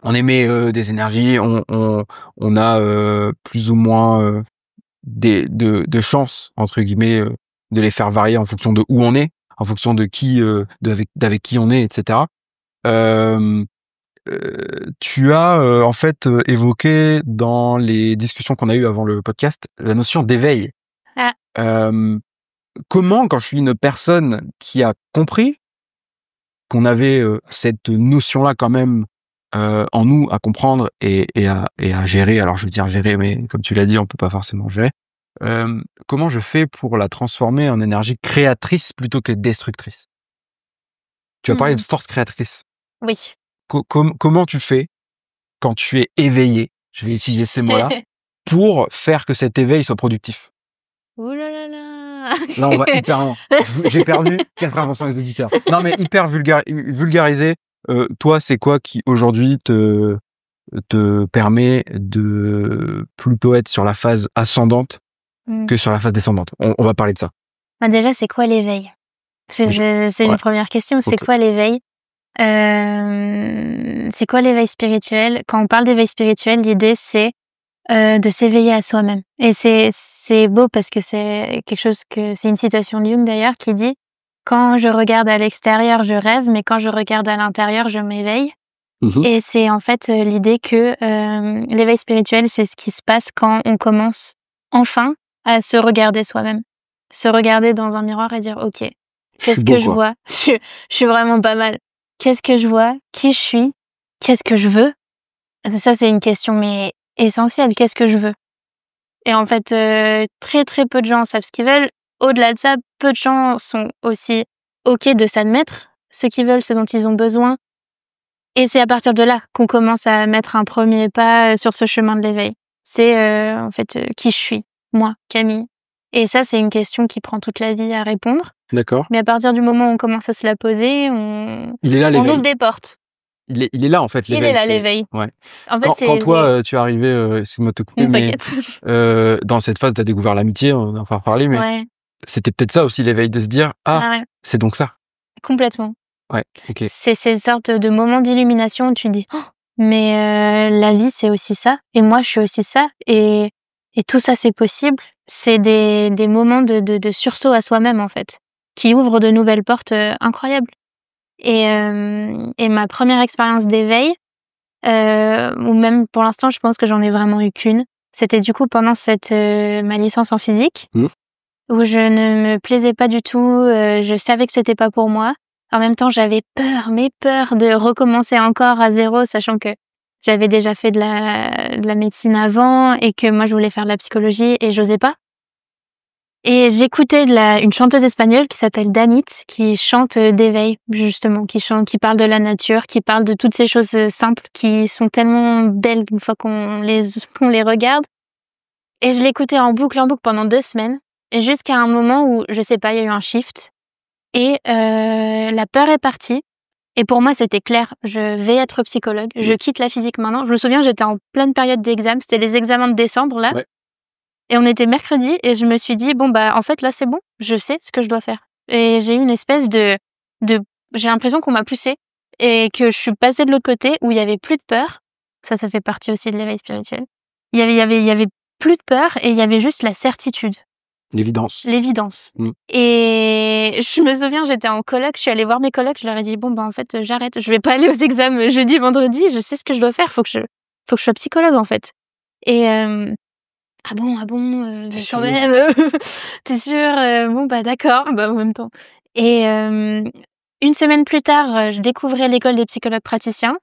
On émet des énergies, on a plus ou moins de chances entre guillemets de les faire varier en fonction de où on est, en fonction de qui, d'avec qui on est, etc. Euh, Tu as en fait évoqué dans les discussions qu'on a eues avant le podcast la notion d'éveil. Ah. Comment, quand je suis une personne qui a compris qu'on avait cette notion-là quand même en nous à comprendre et à gérer, alors je veux dire gérer, mais comme tu l'as dit, on peut pas forcément gérer. Comment je fais pour la transformer en énergie créatrice plutôt que destructrice? Tu as parlé de force créatrice. Oui. Comment tu fais quand tu es éveillé, je vais utiliser ces mots-là, pour faire que cet éveil soit productif? Ouh là là là. Là, on va hyper loin. J'ai perdu 80% des auditeurs. Non, mais hyper vulgarisé. Toi, c'est quoi qui aujourd'hui te permet de plutôt être sur la phase ascendante que sur la phase descendante? On va parler de ça. Bah déjà, c'est quoi l'éveil? C'est une première question. C'est quoi l'éveil? C'est quoi l'éveil spirituel? Quand on parle d'éveil spirituel, l'idée c'est de s'éveiller à soi-même. Et c'est beau parce que c'est quelque chose c'est une citation de Jung d'ailleurs qui dit: quand je regarde à l'extérieur, je rêve, mais quand je regarde à l'intérieur, je m'éveille. Et c'est en fait l'idée que l'éveil spirituel, c'est ce qui se passe quand on commence enfin à se regarder soi-même, se regarder dans un miroir et dire ok, qu'est-ce que je vois? Je suis vraiment pas mal. Qu'est-ce que je vois? Qui je suis? Qu'est-ce que je veux? Ça c'est une question mais essentielle. Qu'est-ce que je veux? Et en fait, très très peu de gens savent ce qu'ils veulent. Au-delà de ça, peu de gens sont aussi ok de s'admettre ce qu'ils veulent, ce dont ils ont besoin. Et c'est à partir de là qu'on commence à mettre un premier pas sur ce chemin de l'éveil. C'est en fait qui je suis, moi, Camille. Et ça, c'est une question qui prend toute la vie à répondre. D'accord. Mais à partir du moment où on commence à se la poser, on ouvre des portes. Il est là en fait l'éveil. Il est là l'éveil. Ouais. En fait, quand toi tu es arrivé, excuse-moi de te couper, mais dans cette phase, tu as découvert l'amitié, on va en reparler, mais c'était peut-être ça aussi l'éveil, de se dire c'est donc ça. Complètement. Ouais, ok. C'est ces sortes de moments d'illumination où tu dis mais la vie c'est aussi ça et moi je suis aussi ça et tout ça c'est possible. C'est des moments de sursaut à soi-même en fait qui ouvrent de nouvelles portes incroyables. Et ma première expérience d'éveil ou même pour l'instant je pense que j'en ai vraiment eu qu'une. C'était du coup pendant ma licence en physique où je ne me plaisais pas du tout, je savais que c'était pas pour moi. En même temps, j'avais peur de recommencer encore à zéro, sachant que j'avais déjà fait de la médecine avant et que moi je voulais faire de la psychologie et j'osais pas. Et j'écoutais une chanteuse espagnole qui s'appelle Danit, qui chante d'éveil, justement, qui parle de la nature, qui parle de toutes ces choses simples qui sont tellement belles une fois qu'on les regarde. Et je l'écoutais en boucle pendant 2 semaines. Et jusqu'à un moment où, je sais pas, il y a eu un shift. Et la peur est partie. Et pour moi, c'était clair. Je vais être psychologue. Je quitte la physique maintenant. Je me souviens, j'étais en pleine période d'examen. C'était les examens de décembre, là. Ouais. Et on était mercredi. Et je me suis dit, bon, bah, en fait, là, c'est bon. Je sais ce que je dois faire. Et j'ai eu une espèce j'ai l'impression qu'on m'a poussée. Et que je suis passée de l'autre côté où il y avait plus de peur. Ça fait partie aussi de l'éveil spirituel. Il y avait plus de peur et il y avait juste la certitude. L'évidence. Et je me souviens, j'étais en coloc, je suis allée voir mes colocs, je leur ai dit bon ben en fait j'arrête, je vais pas aller aux examens jeudi, vendredi, je sais ce que je dois faire, faut que je sois psychologue en fait. Et ah bon, mais quand même, t'es sûre? Bon bah d'accord, bah en même temps. Et une semaine plus tard, je découvrais l'école des psychologues praticiens.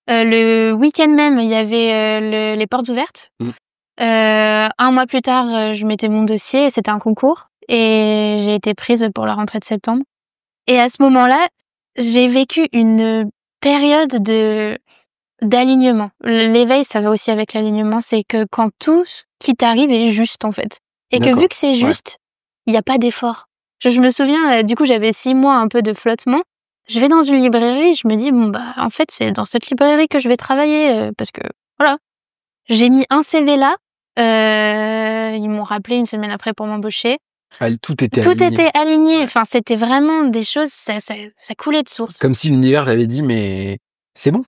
Le week-end même, il y avait les portes ouvertes. Un mois plus tard, je mettais mon dossier, c'était un concours et j'ai été prise pour la rentrée de septembre. Et à ce moment-là, j'ai vécu une période d'alignement. L'éveil, ça va aussi avec l'alignement, c'est que quand tout ce qui t'arrive est juste en fait. Et que vu que c'est juste, il n'y a pas d'effort. Je me souviens, du coup, j'avais 6 mois un peu de flottement. Je vais dans une librairie, je me dis bon bah en fait, c'est dans cette librairie que je vais travailler parce que voilà. J'ai mis un CV là. Ils m'ont rappelé une semaine après pour m'embaucher. Tout était aligné. Ouais. Enfin, c'était vraiment des choses, ça coulait de source. Comme si l'univers t'avait dit, mais c'est bon.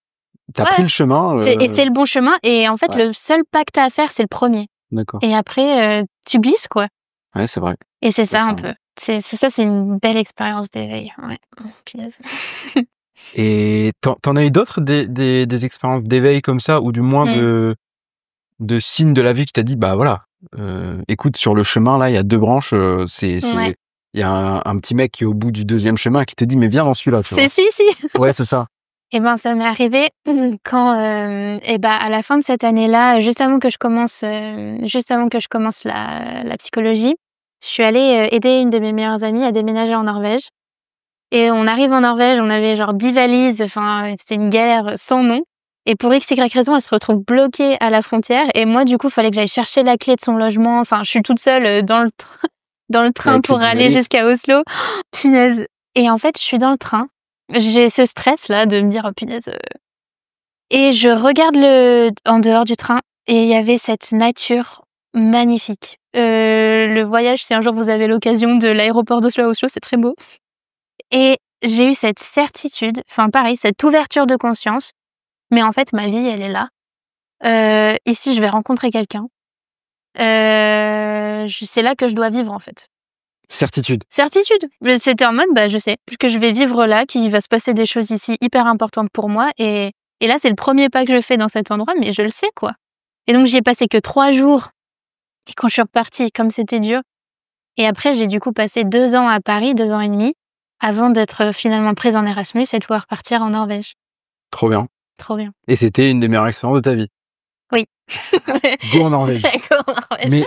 T'as Ouais. pris le chemin. Et c'est le bon chemin. Et en fait, Ouais. le seul pas que t'as à faire, c'est le premier. D'accord. Et après, tu glisses, quoi. Ouais, c'est vrai. Et c'est C'est ça un ça. peu. C'est une belle expérience d'éveil. Ouais. Oh, punaise. Et t'en as eu d'autres des expériences d'éveil comme ça, ou du moins Mm. de signes de la vie qui t'a dit, bah voilà, écoute, sur le chemin là, il y a 2 branches, Ouais. il y a un petit mec qui est au bout du 2e chemin qui te dit, mais viens dans celui-là, tu C'est vois. celui-ci. Ouais, c'est ça. Et ben, ça m'est arrivé quand, à la fin de cette année-là, juste avant que je commence la psychologie, je suis allée aider une de mes meilleures amies à déménager en Norvège. Et on arrive en Norvège, on avait genre 10 valises, enfin, c'était une galère sans nom. Et pour X, Y raison, elle se retrouve bloquée à la frontière. Et moi, du coup, il fallait que j'aille chercher la clé de son logement. Enfin, je suis toute seule dans le train Avec les pour 10 aller valises. jusqu'à Oslo. Oh, punaise. Et en fait, je suis dans le train. J'ai ce stress-là de me dire, oh, punaise. Et je regarde en dehors du train et il y avait cette nature magnifique. Le voyage, si un jour vous avez l'occasion de l'aéroport d'Oslo à Oslo, c'est très beau. Et j'ai eu cette certitude, enfin pareil, cette ouverture de conscience. Mais en fait, ma vie, elle est là. Ici, je vais rencontrer quelqu'un. C'est là que je dois vivre, en fait. Certitude. Certitude. C'était en mode, bah, je sais que je vais vivre là, qu'il va se passer des choses ici hyper importantes pour moi. Et là, c'est le premier pas que je fais dans cet endroit, mais je le sais, quoi. Et donc, j'y ai passé que 3 jours. Et quand je suis repartie, comme c'était dur. Et après, j'ai du coup passé 2 ans à Paris, 2 ans et demi, avant d'être finalement prise en Erasmus et de pouvoir partir en Norvège. Trop bien. Trop bien. Et c'était une des meilleures expériences de ta vie. Oui. Go en Norvège. Go en Norvège. Mais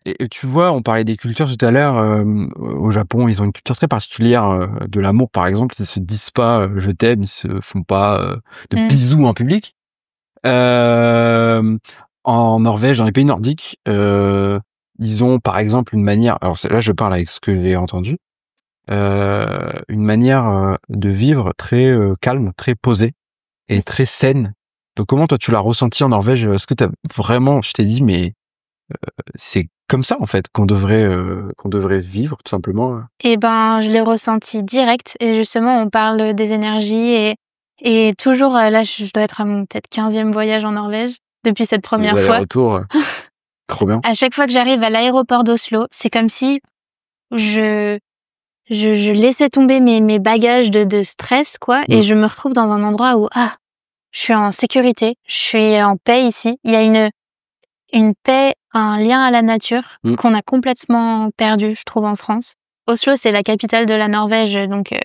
et tu vois, on parlait des cultures tout à l'heure. Au Japon, ils ont une culture très particulière de l'amour, par exemple. Ils se disent pas je t'aime, ils se font pas de bisous en public. En Norvège, dans les pays nordiques, ils ont par exemple une manière. Alors là, je parle avec ce que j'ai entendu. Une manière de vivre très calme, très posée et très saine. Donc comment toi tu l'as ressenti en Norvège? Est-ce que t'as vraiment, je t'ai dit, mais c'est comme ça en fait qu'on devrait vivre tout simplement. Eh ben, je l'ai ressenti direct. Et justement, on parle des énergies et toujours, là, je dois être à mon peut-être 15e voyage en Norvège depuis cette Les première fois. allers-retours, trop bien. À chaque fois que j'arrive à l'aéroport d'Oslo, c'est comme si je laissais tomber mes bagages de stress, quoi, et je me retrouve dans un endroit où, je suis en sécurité, je suis en paix ici. Il y a une paix, un lien à la nature qu'on a complètement perdu, je trouve, en France. Oslo, c'est la capitale de la Norvège, donc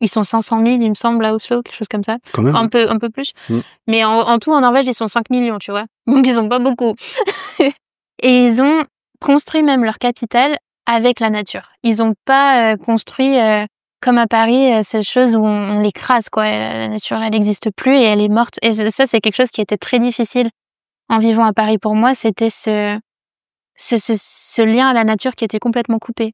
ils sont 500 000, il me semble, à Oslo, quelque chose comme ça. Quand même. Un peu plus. Mais en tout, en Norvège, ils sont 5 millions, tu vois. Donc, ils sont pas beaucoup. Et ils ont construit même leur capitale avec la nature. Ils ont pas construit comme à Paris, ces choses où on l'écrase, quoi. La nature, elle n'existe plus et elle est morte. Et ça, c'est quelque chose qui était très difficile en vivant à Paris pour moi. C'était ce lien à la nature qui était complètement coupé.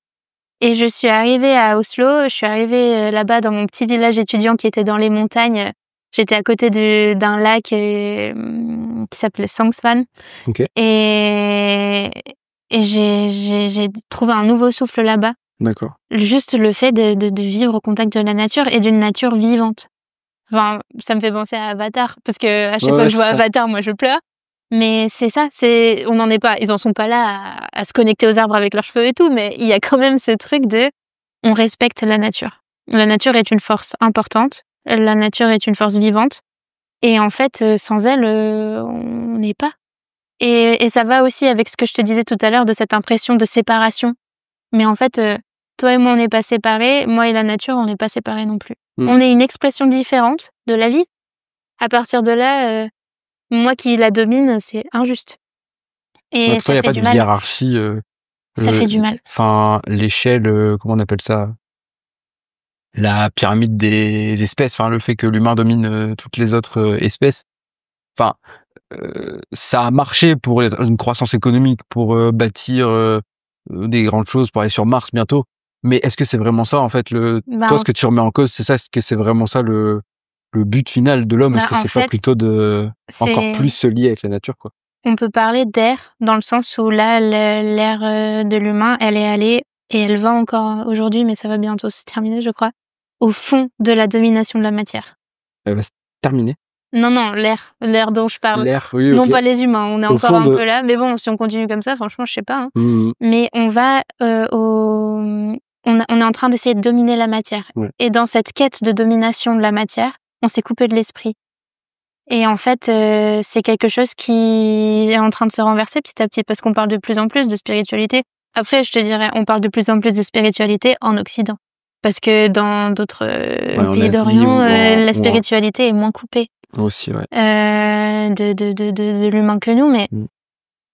Et je suis arrivée à Oslo, je suis arrivée là-bas dans mon petit village étudiant qui était dans les montagnes. J'étais à côté d'un lac qui s'appelait Sangsvann. Okay. Et j'ai trouvé un nouveau souffle là-bas. D'accord. Juste le fait de vivre au contact de la nature et d'une nature vivante. Enfin, ça me fait penser à Avatar, parce que à chaque fois que je vois Avatar, moi je pleure. Mais c'est ça, on n'en est pas, ils en sont pas là à se connecter aux arbres avec leurs cheveux et tout, mais il y a quand même ce truc on respecte la nature. La nature est une force importante, la nature est une force vivante, et en fait, sans elle, on n'est pas. Et ça va aussi avec ce que je te disais tout à l'heure de cette impression de séparation. Mais en fait, toi et moi, on n'est pas séparés, moi et la nature, on n'est pas séparés non plus. On est une expression différente de la vie. À partir de là, moi qui la domine, c'est injuste. Et ça il n'y a fait pas du de mal. hiérarchie. Ça fait du mal. Enfin, l'échelle, comment on appelle ça? La pyramide des espèces. Enfin, le fait que l'humain domine toutes les autres espèces. Enfin, ça a marché pour une croissance économique, pour bâtir des grandes choses, pour aller sur Mars bientôt. Mais est-ce que c'est vraiment ça, en fait, toi, ce que tu remets en cause, c'est ça? Est-ce que c'est vraiment ça le but final de l'homme? Est-ce que c'est pas plutôt encore plus se lier avec la nature, quoi? On peut parler d'ère, dans le sens où là, l'ère de l'humain, elle est allée, et elle va encore aujourd'hui, mais ça va bientôt se terminer, je crois, au fond de la domination de la matière. Elle va se terminer? Non, l'air dont je parle. L'air, oui, Non ok. pas les humains, on est Au encore fond un de... peu là, mais bon, si on continue comme ça, franchement, je sais pas, hein. Mhm. Mais on va on est en train d'essayer de dominer la matière. Ouais. Et dans cette quête de domination de la matière, on s'est coupé de l'esprit. Et en fait, c'est quelque chose qui est en train de se renverser petit à petit parce qu'on parle de plus en plus de spiritualité. Après, je te dirais, on parle de plus en plus de spiritualité en Occident. Parce que dans d'autres en pays Asie d'Orient, ou la en- spiritualité est moins coupée aussi, ouais. de l'humain que nous, mais Mm.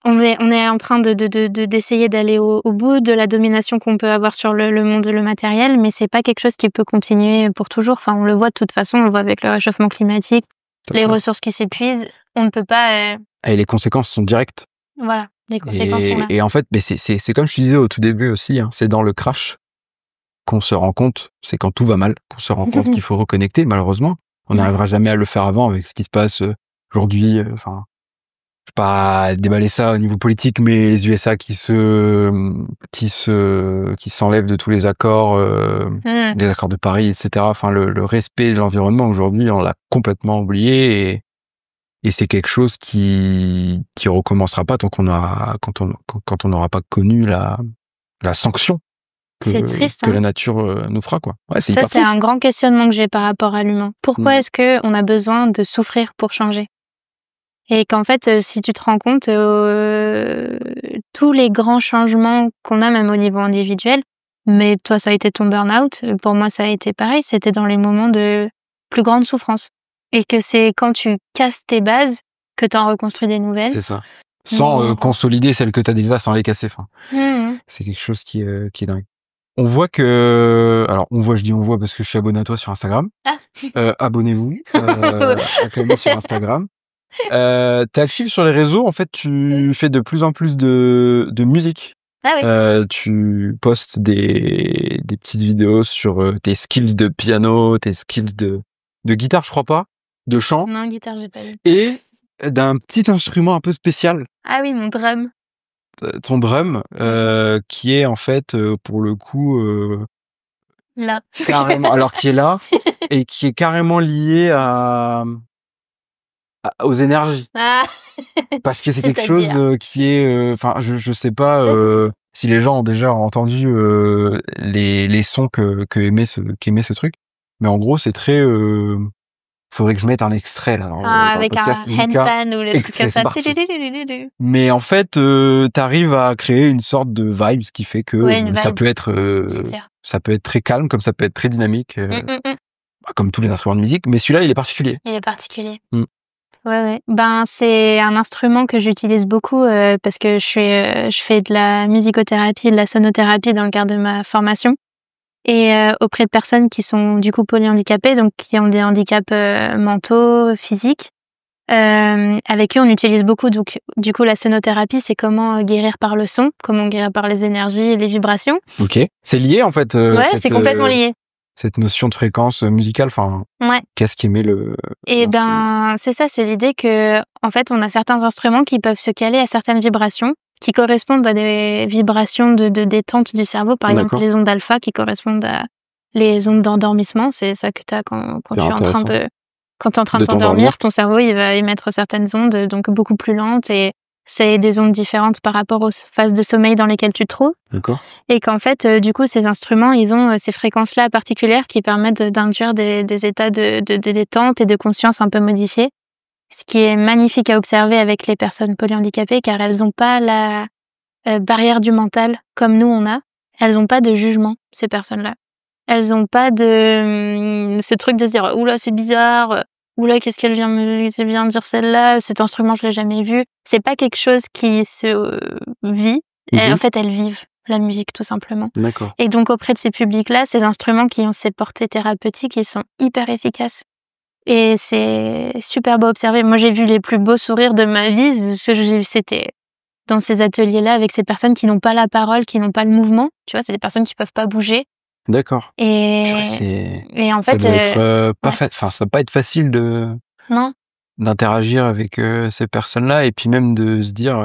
on est en train d'essayer d'aller au bout de la domination qu'on peut avoir sur le monde, le matériel, mais c'est pas quelque chose qui peut continuer pour toujours. Enfin, on le voit de toute façon, on le voit avec le réchauffement climatique, les ressources qui s'épuisent. On ne peut pas, Et les conséquences sont directes. voilà, les conséquences sont là. Et en fait, mais c'est comme je te disais au tout début aussi, hein, c'est dans le crash qu'on se rend compte, c'est quand tout va mal, qu'on se rend compte qu'il faut reconnecter, malheureusement. On n'arrivera jamais à le faire avant avec ce qui se passe aujourd'hui. Enfin, je vais pas déballer ça au niveau politique, mais les USA qui s'enlèvent de tous les accords, des accords de Paris, etc. Enfin, le respect de l'environnement aujourd'hui, on l'a complètement oublié et c'est quelque chose qui recommencera pas tant qu'on aura, quand on n'aura pas connu la sanction C'est triste, que hein. la nature nous fera, quoi. Ouais, c'est Ça, hyper c'est triste. un grand questionnement que j'ai par rapport à l'humain. Pourquoi est-ce qu'on a besoin de souffrir pour changer? Et qu'en fait, si tu te rends compte, tous les grands changements qu'on a, même au niveau individuel, mais toi, ça a été ton burn-out, pour moi, ça a été pareil, c'était dans les moments de plus grande souffrance. Et que c'est quand tu casses tes bases que tu en reconstruis des nouvelles. C'est ça. Sans Mais- consolider celles que tu as déjà, sans les casser. Enfin, Mhm. c'est quelque chose qui est dingue. On voit que... Alors, je dis on voit parce que je suis abonné à toi sur Instagram. Ah. Abonnez-vous à Camille sur Instagram. T'es active sur les réseaux, en fait, tu fais de plus en plus de musique. Ah oui. Tu postes des petites vidéos sur tes skills de piano, tes skills de guitare, je crois pas, de chant, Non, guitare, j'ai pas vu. et d'un petit instrument un peu spécial, Ah oui, mon drum. ton drum, qui est en fait, pour le coup, Là. carrément, alors qui est là, et qui est carrément lié aux énergies. Ah. Parce que c'est quelque chose qui est, enfin, je sais pas si les gens ont déjà entendu les sons qu'émet ce truc, mais en gros c'est très. Faudrait que je mette un extrait là dans le Avec podcast. un handpan ou le truc Extrait, comme c'est ça. parti. Mais en fait, t'arrives à créer une sorte de vibe, ce qui fait que Ouais, une ça vibe. peut être, C'est clair. ça peut être très calme, comme ça peut être très dynamique, comme tous les instruments de musique. Mais celui-là, il est particulier. Il est particulier. Mm. Ouais. Ben, c'est un instrument que j'utilise beaucoup parce que je fais de la musicothérapie, de la sonothérapie dans le cadre de ma formation. Et auprès de personnes qui sont du coup polyhandicapées, donc qui ont des handicaps mentaux, physiques. Avec eux, on utilise beaucoup donc du coup la sonothérapie, c'est comment guérir par le son, comment guérir par les énergies et les vibrations. Ok. C'est lié en fait. Ouais, c'est complètement lié. Cette notion de fréquence musicale, enfin, Ouais. qu'est-ce qu'émet le... Et ben, c'est ça, c'est l'idée que, en fait, on a certains instruments qui peuvent se caler à certaines vibrations, qui correspondent à des vibrations de détente du cerveau. Par exemple, les ondes alpha qui correspondent à les ondes d'endormissement. C'est ça que tu as quand tu es en train quand tu es en train de t'endormir, ton cerveau, il va émettre certaines ondes, donc beaucoup plus lentes, et c'est des ondes différentes par rapport aux phases de sommeil dans lesquelles tu te trouves. D'accord. Et qu'en fait, du coup, ces instruments, ils ont ces fréquences-là particulières qui permettent d'induire des états de détente et de conscience un peu modifiés. Ce qui est magnifique à observer avec les personnes polyhandicapées, car elles n'ont pas la barrière du mental comme nous on a. Elles n'ont pas de jugement, ces personnes-là. Elles n'ont pas de ce truc de se dire « Oula, c'est bizarre », oula, qu'est-ce qu'elle vient de dire celle-là, cet instrument je l'ai jamais vu. C'est pas quelque chose qui se vit. En fait, elles vivent la musique tout simplement. D'accord. Et donc auprès de ces publics-là, ces instruments qui ont ces portées thérapeutiques, ils sont hyper efficaces. Et c'est super beau à observer. Moi, j'ai vu les plus beaux sourires de ma vie. Ce que j'ai vu, c'était dans ces ateliers-là avec ces personnes qui n'ont pas la parole, qui n'ont pas le mouvement. Tu vois, c'est des personnes qui peuvent pas bouger. D'accord. Et en fait, ça doit être enfin, ça va pas être facile d'interagir avec ces personnes-là, et puis même de se dire,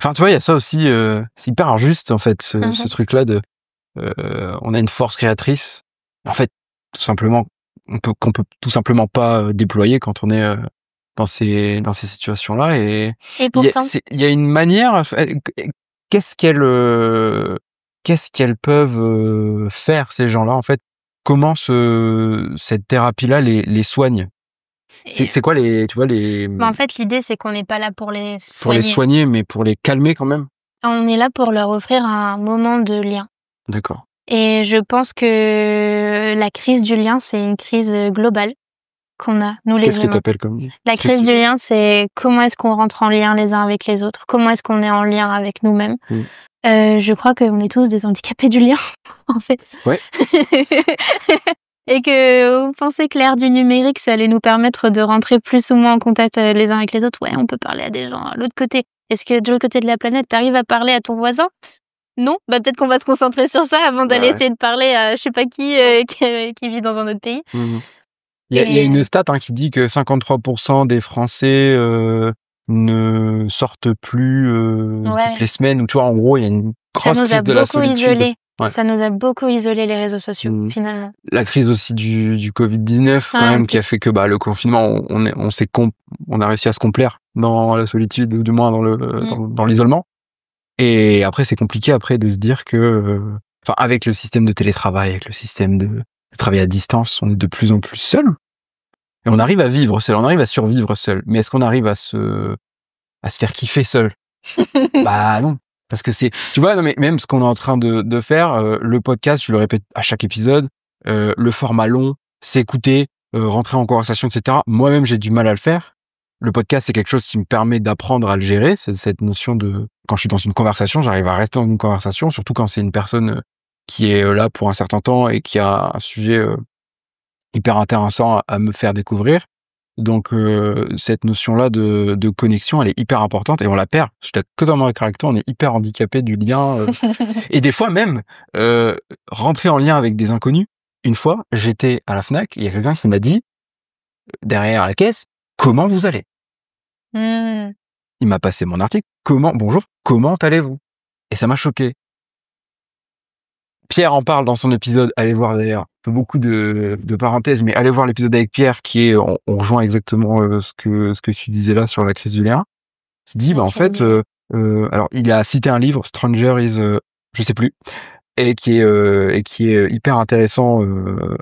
enfin, tu vois, il y a ça aussi, c'est hyper injuste en fait, ce truc-là de, on a une force créatrice. En fait, tout simplement, qu'on peut tout simplement pas déployer quand on est dans ces situations-là. Et Et pourtant, il y a une manière. Qu'est-ce qu'elles peuvent faire, ces gens-là, en fait? Comment cette thérapie-là les soigne? et, C'est quoi tu vois, en fait, l'idée, c'est qu'on n'est pas là pour les pour les soigner. soigner, mais pour les calmer quand même? On est là pour leur offrir un moment de lien. D'accord. Et je pense que la crise du lien, c'est une crise globale qu'on a, nous les Qu'est-ce que humains. t'appelles comme La crise du lien, c'est comment est-ce qu'on rentre en lien les uns avec les autres, comment est-ce qu'on est en lien avec nous-mêmes. Je crois qu'on est tous des handicapés du lien, en fait. Ouais. Et que vous pensez que l'ère du numérique, ça allait nous permettre de rentrer plus ou moins en contact les uns avec les autres. Ouais, on peut parler à des gens à l'autre côté. Est-ce que de l'autre côté de la planète, t'arrives à parler à ton voisin? Non? Bah peut-être qu'on va se concentrer sur ça avant d'aller Ouais. essayer de parler à je sais pas qui vit dans un autre pays. Il y a une stat qui dit que 53% des Français ne sortent plus toutes les semaines. Ou tu vois, en gros, il y a une grosse crise de la solitude. Isolés. Ouais. Ça nous a beaucoup isolés, les réseaux sociaux, finalement. La crise aussi du Covid-19 quand même, qui a fait que le confinement, on a réussi à se complaire dans la solitude, ou du moins dans l'isolement. Et après, c'est compliqué après de se dire que, avec le système de télétravail, avec le système de travail à distance, on est de plus en plus seul. Et on arrive à vivre seul, on arrive à survivre seul. Mais est-ce qu'on arrive à se faire kiffer seul? Bah non. Parce que tu vois, non, mais même ce qu'on est en train de faire, le podcast, je le répète à chaque épisode, le format long, s'écouter, rentrer en conversation, etc. Moi-même, j'ai du mal à le faire. Le podcast, c'est quelque chose qui me permet d'apprendre à le gérer. C'est cette notion de, quand je suis dans une conversation, j'arrive à rester dans une conversation, surtout quand c'est une personne qui est là pour un certain temps et qui a un sujet hyper intéressant à me faire découvrir. Donc cette notion-là de connexion, elle est hyper importante et on la perd. Je suis totalement d'accord avec toi, on est hyper handicapé du lien. Et des fois même, rentrer en lien avec des inconnus. Une fois, j'étais à la Fnac, il y a quelqu'un qui m'a dit, derrière la caisse, comment vous allez? Il m'a passé mon article, bonjour, comment allez-vous? Et ça m'a choqué. Pierre en parle dans son épisode, allez voir d'ailleurs, beaucoup de parenthèses, mais allez voir l'épisode avec Pierre qui est, on rejoint exactement ce que tu disais là sur la crise du lien, qui dit, en fait, alors il a cité un livre, Stranger is, je sais plus, et qui est hyper intéressant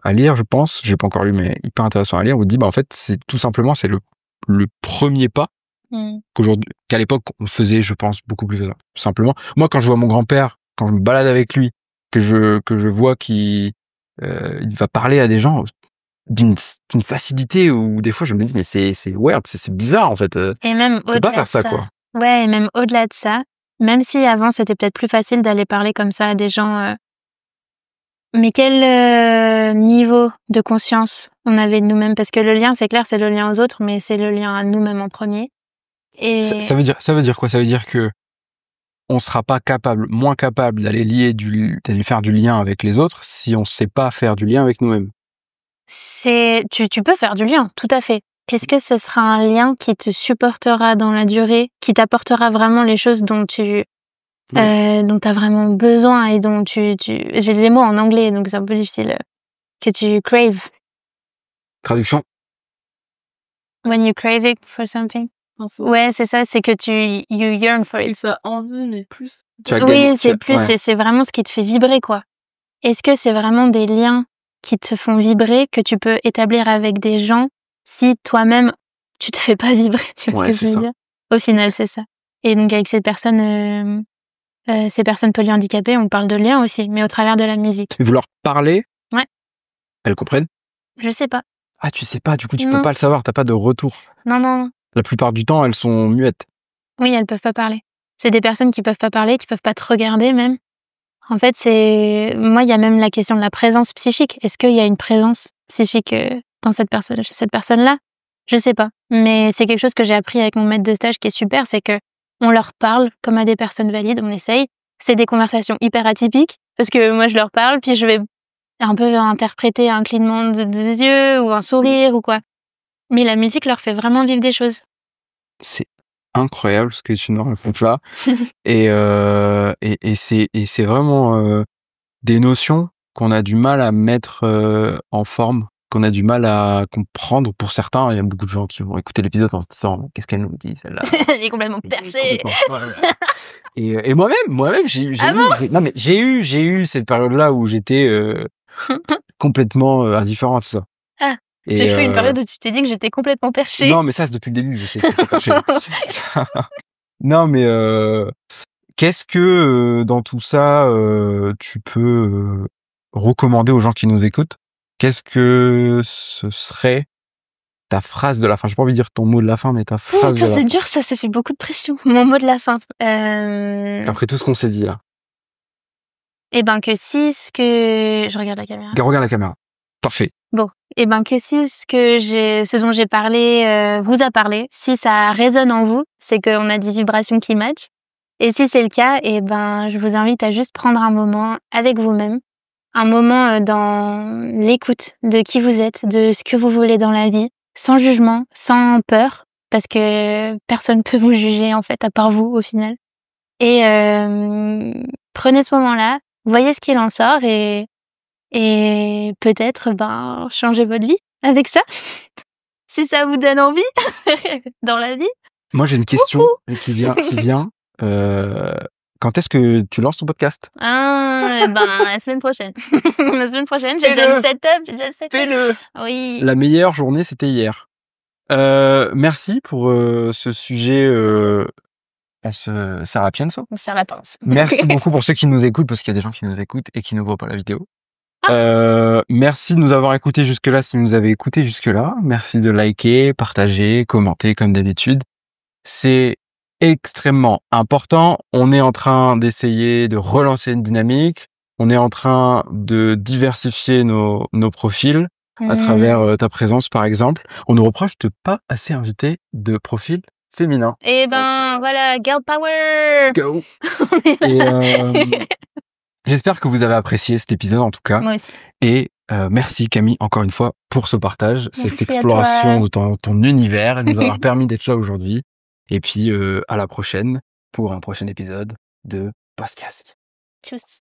à lire, je pense, j'ai pas encore lu, mais hyper intéressant à lire, où il dit, en fait, c'est tout simplement, c'est le premier pas qu'à l'époque on faisait, je pense, beaucoup plus simplement. Moi, quand je vois mon grand-père, quand je me balade avec lui, que je vois qu'il il va parler à des gens d'une facilité où des fois je me dis mais c'est weird, c'est bizarre en fait. Et même on peut pas au-delà faire de ça, ça, quoi. ouais, et même au-delà de ça, même si avant c'était peut-être plus facile d'aller parler comme ça à des gens, mais quel niveau de conscience on avait de nous-mêmes? Parce que le lien, c'est clair, c'est le lien aux autres, mais c'est le lien à nous-mêmes en premier. Et Ça veut dire quoi? Ça veut dire que on sera pas moins capable d'aller faire du lien avec les autres si on sait pas faire du lien avec nous-mêmes. tu peux faire du lien, tout à fait. Est-ce que ce sera un lien qui te supportera dans la durée, qui t'apportera vraiment les choses dont dont t'as vraiment besoin et dont j'ai des mots en anglais, donc c'est un peu difficile, que tu craves. Traduction? When you crave it for something. Ouais, c'est ça, c'est que you yearn for it. Ça envie, mais plus. Oui, c'est plus, c'est vraiment ce qui te fait vibrer, quoi. Est-ce que c'est vraiment des liens qui te font vibrer que tu peux établir avec des gens si toi-même tu te fais pas vibrer, tu vois ce que je veux dire? Au final, c'est ça. Et donc avec ces personnes polyhandicapées, on parle de liens aussi, mais au travers de la musique. Et vous leur parlez? Ouais. Elles comprennent? Je sais pas. Ah, tu sais pas, du coup tu Non. peux pas le savoir, t'as pas de retour. Non. La plupart du temps, elles sont muettes. Oui, elles peuvent pas parler. C'est des personnes qui peuvent pas parler, qui peuvent pas te regarder même. En fait, moi, il y a même la question de la présence psychique. Est-ce qu'il y a une présence psychique dans chez cette personne-là? Je sais pas. Mais c'est quelque chose que j'ai appris avec mon maître de stage qui est super, c'est que on leur parle comme à des personnes valides, on essaye. C'est des conversations hyper atypiques, parce que moi, je leur parle, puis je vais un peu interpréter un clignement des yeux, ou un sourire, ou quoi. Mais la musique leur fait vraiment vivre des choses. C'est incroyable ce que tu nous racontes là. et c'est vraiment des notions qu'on a du mal à mettre en forme qu'on a du mal à comprendre pour certains. Il y a beaucoup de gens qui vont écouter l'épisode en se disant qu'est-ce qu'elle nous dit celle-là. Elle est complètement perchée. Et moi-même, j'ai eu cette période-là où j'étais complètement indifférent à tout ça. Ah, Et j'ai cru une période où tu t'es dit que j'étais complètement perchée. non, mais ça c'est depuis le début, je sais que j'étais perché. Non, mais qu'est-ce que dans tout ça tu peux recommander aux gens qui nous écoutent? Qu'est-ce que ce serait ta phrase de la fin? J'ai pas envie de dire ton mot de la fin, mais ta phrase de Ça la c'est fin. dur, ça fait beaucoup de pression. Mon mot de la fin. Après tout ce qu'on s'est dit là. Eh ben que si ce que... Je regarde la caméra. Regarde la caméra. Parfait. Bon, eh ben que si ce dont j'ai parlé vous a parlé, si ça résonne en vous, c'est qu'on a des vibrations qui matchent. Et si c'est le cas, eh ben je vous invite à juste prendre un moment avec vous-même, un moment dans l'écoute de qui vous êtes, de ce que vous voulez dans la vie, sans jugement, sans peur, parce que personne peut vous juger en fait à part vous au final. Et prenez ce moment-là, voyez ce qu'il en sort et peut-être changer votre vie avec ça, si ça vous donne envie dans la vie. Moi j'ai une question qui vient. Quand est-ce que tu lances ton podcast? La semaine prochaine. La semaine prochaine, j'ai déjà le setup. Fais-le. Oui. La meilleure journée, c'était hier. Merci pour ce sujet. On se Sarapienso. On se serre la pince. Merci beaucoup pour ceux qui nous écoutent, parce qu'il y a des gens qui nous écoutent et qui ne voient pas la vidéo. Merci de nous avoir écoutés jusque-là, si vous avez écouté jusque-là. Merci de liker, partager, commenter comme d'habitude. C'est extrêmement important. On est en train d'essayer de relancer une dynamique. On est en train de diversifier nos profils à travers ta présence, par exemple. On nous reproche de pas assez inviter de profils féminins. Et voilà, girl power. Go. Et j'espère que vous avez apprécié cet épisode en tout cas. Moi aussi. Et merci Camille encore une fois pour ce partage, Merci cette exploration de ton univers et de nous avoir permis d'être là aujourd'hui. Et puis à la prochaine pour un prochain épisode de Podcast. Tchuss.